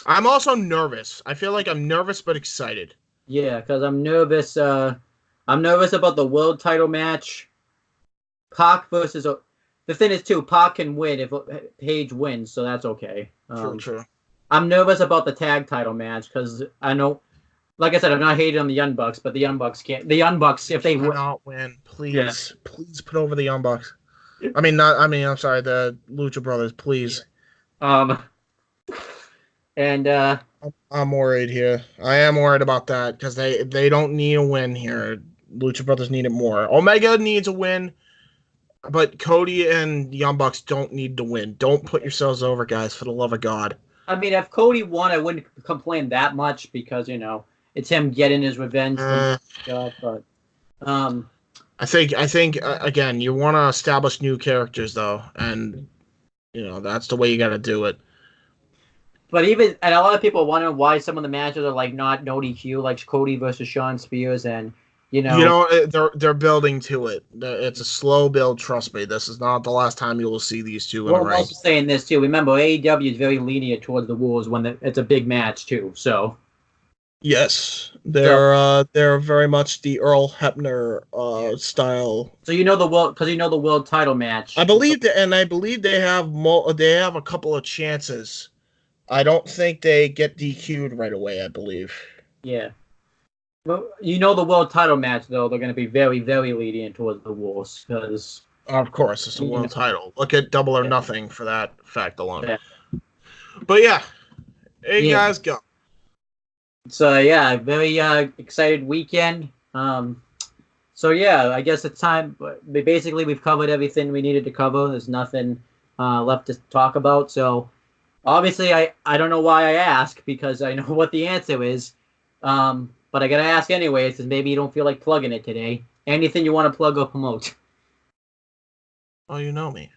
I'm also nervous. I feel like I'm nervous but excited. Yeah, because I'm nervous. I'm nervous about the world title match. Pac versus... The thing is, too, Pac can win if Page wins, so that's okay. True. I'm nervous about the tag title match, because I know... Like I said, I'm not hating on the Young Bucks, but the Young Bucks can't. The Young Bucks, if they win, please put over the Young Bucks. I'm sorry, the Lucha Brothers, please. And I'm worried here. I am worried about that because they don't need a win here. Lucha Brothers need it more. Omega needs a win, but Cody and Young Bucks don't need to win. Don't put yourselves over, guys, for the love of God. I mean, if Cody won, I wouldn't complain that much because it's him getting his revenge. But I think again, you want to establish new characters though, and that's the way you got to do it. But and a lot of people wonder why some of the matches are not no DQ, like Cody versus Shawn Spears, and they're building to it. It's a slow build. Trust me, this is not the last time you will see these two in a ring. I'm also saying this too. Remember, AEW is very lenient towards the rules when it's a big match too. So. Yes, they're very much the Earl Hebner style. So the world title match. I believe they have a couple of chances. I don't think they get DQ'd right away. I believe. Yeah. Well, the world title match though, they're going to be very, very lenient towards the rules because. Of course, it's a world title. Look at Double or Nothing for that fact alone. Yeah. But there you guys go. So very excited weekend. So So yeah, I guess it's time. Basically, we've covered everything we needed to cover. There's nothing left to talk about. So obviously, I don't know why I ask because I know what the answer is. But I gotta ask anyway, since maybe you don't feel like plugging it today. Anything you want to plug or promote? Oh, you know me.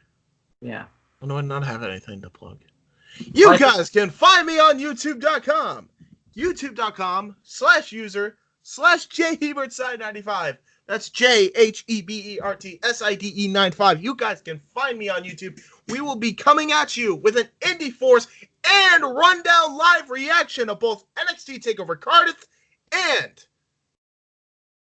Yeah. I do not have anything to plug. You guys can find me on YouTube.com. YouTube.com/user/JHebertside95. That's JHEBERTSIDE95. You guys can find me on YouTube. We will be coming at you with an Indie Force and Rundown live reaction of both NXT TakeOver Cardiff and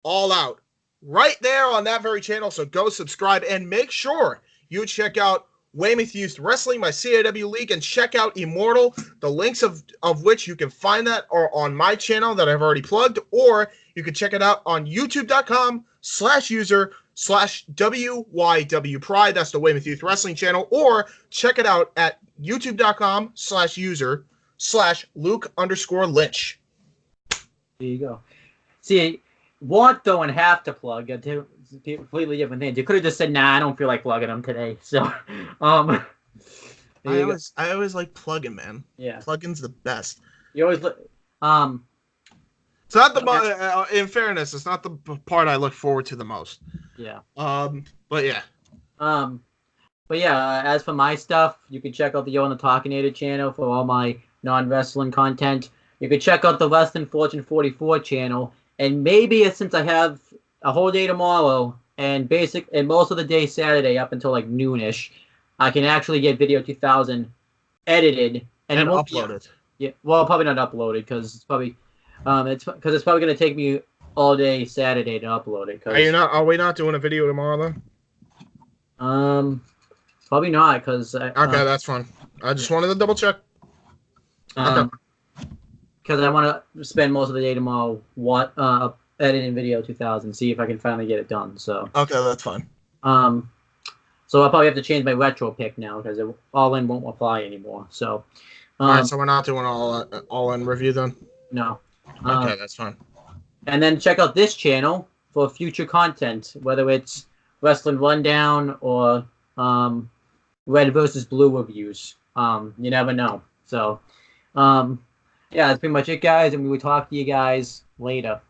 All Out right there on that very channel. So go subscribe and make sure you check out Weymouth Youth Wrestling, my CAW league, and check out Immortal. The links of which you can find that are on my channel that I've already plugged, or you can check it out on youtube.com/user/WYW Pride. That's the Weymouth Youth Wrestling channel, or check it out at youtube.com/user/Luke_Lynch. There you go. See, want though and have to plug completely different things. You could have just said, "Nah, I don't feel like plugging them today." So, I always like plugging, man. Yeah, plugging's the best. You always look. It's not the in fairness, it's not the part I look forward to the most. Yeah. But yeah. As for my stuff, you can check out the Yo on the Talkinator channel for all my non-wrestling content. You can check out the Less Than Fortune 44 channel, and maybe since I have a whole day tomorrow and most of the day Saturday up until like noonish, I can actually get Video 2000 edited and uploaded. Yeah, well, probably not uploaded because it's probably going to take me all day Saturday to upload it. Are we not doing a video tomorrow then? Probably not because. Okay, that's fine. I just wanted to double check. Because I want to spend most of the day tomorrow editing Video 2000, see if I can finally get it done. So. Okay, that's fine. So I'll probably have to change my retro pick now because All In won't apply anymore. So. All right, so we're not doing all in review then. No. Okay, that's fine. And then check out this channel for future content, whether it's Wrestling Rundown or Red versus Blue reviews. You never know. So, that's pretty much it, guys, and we will talk to you guys later.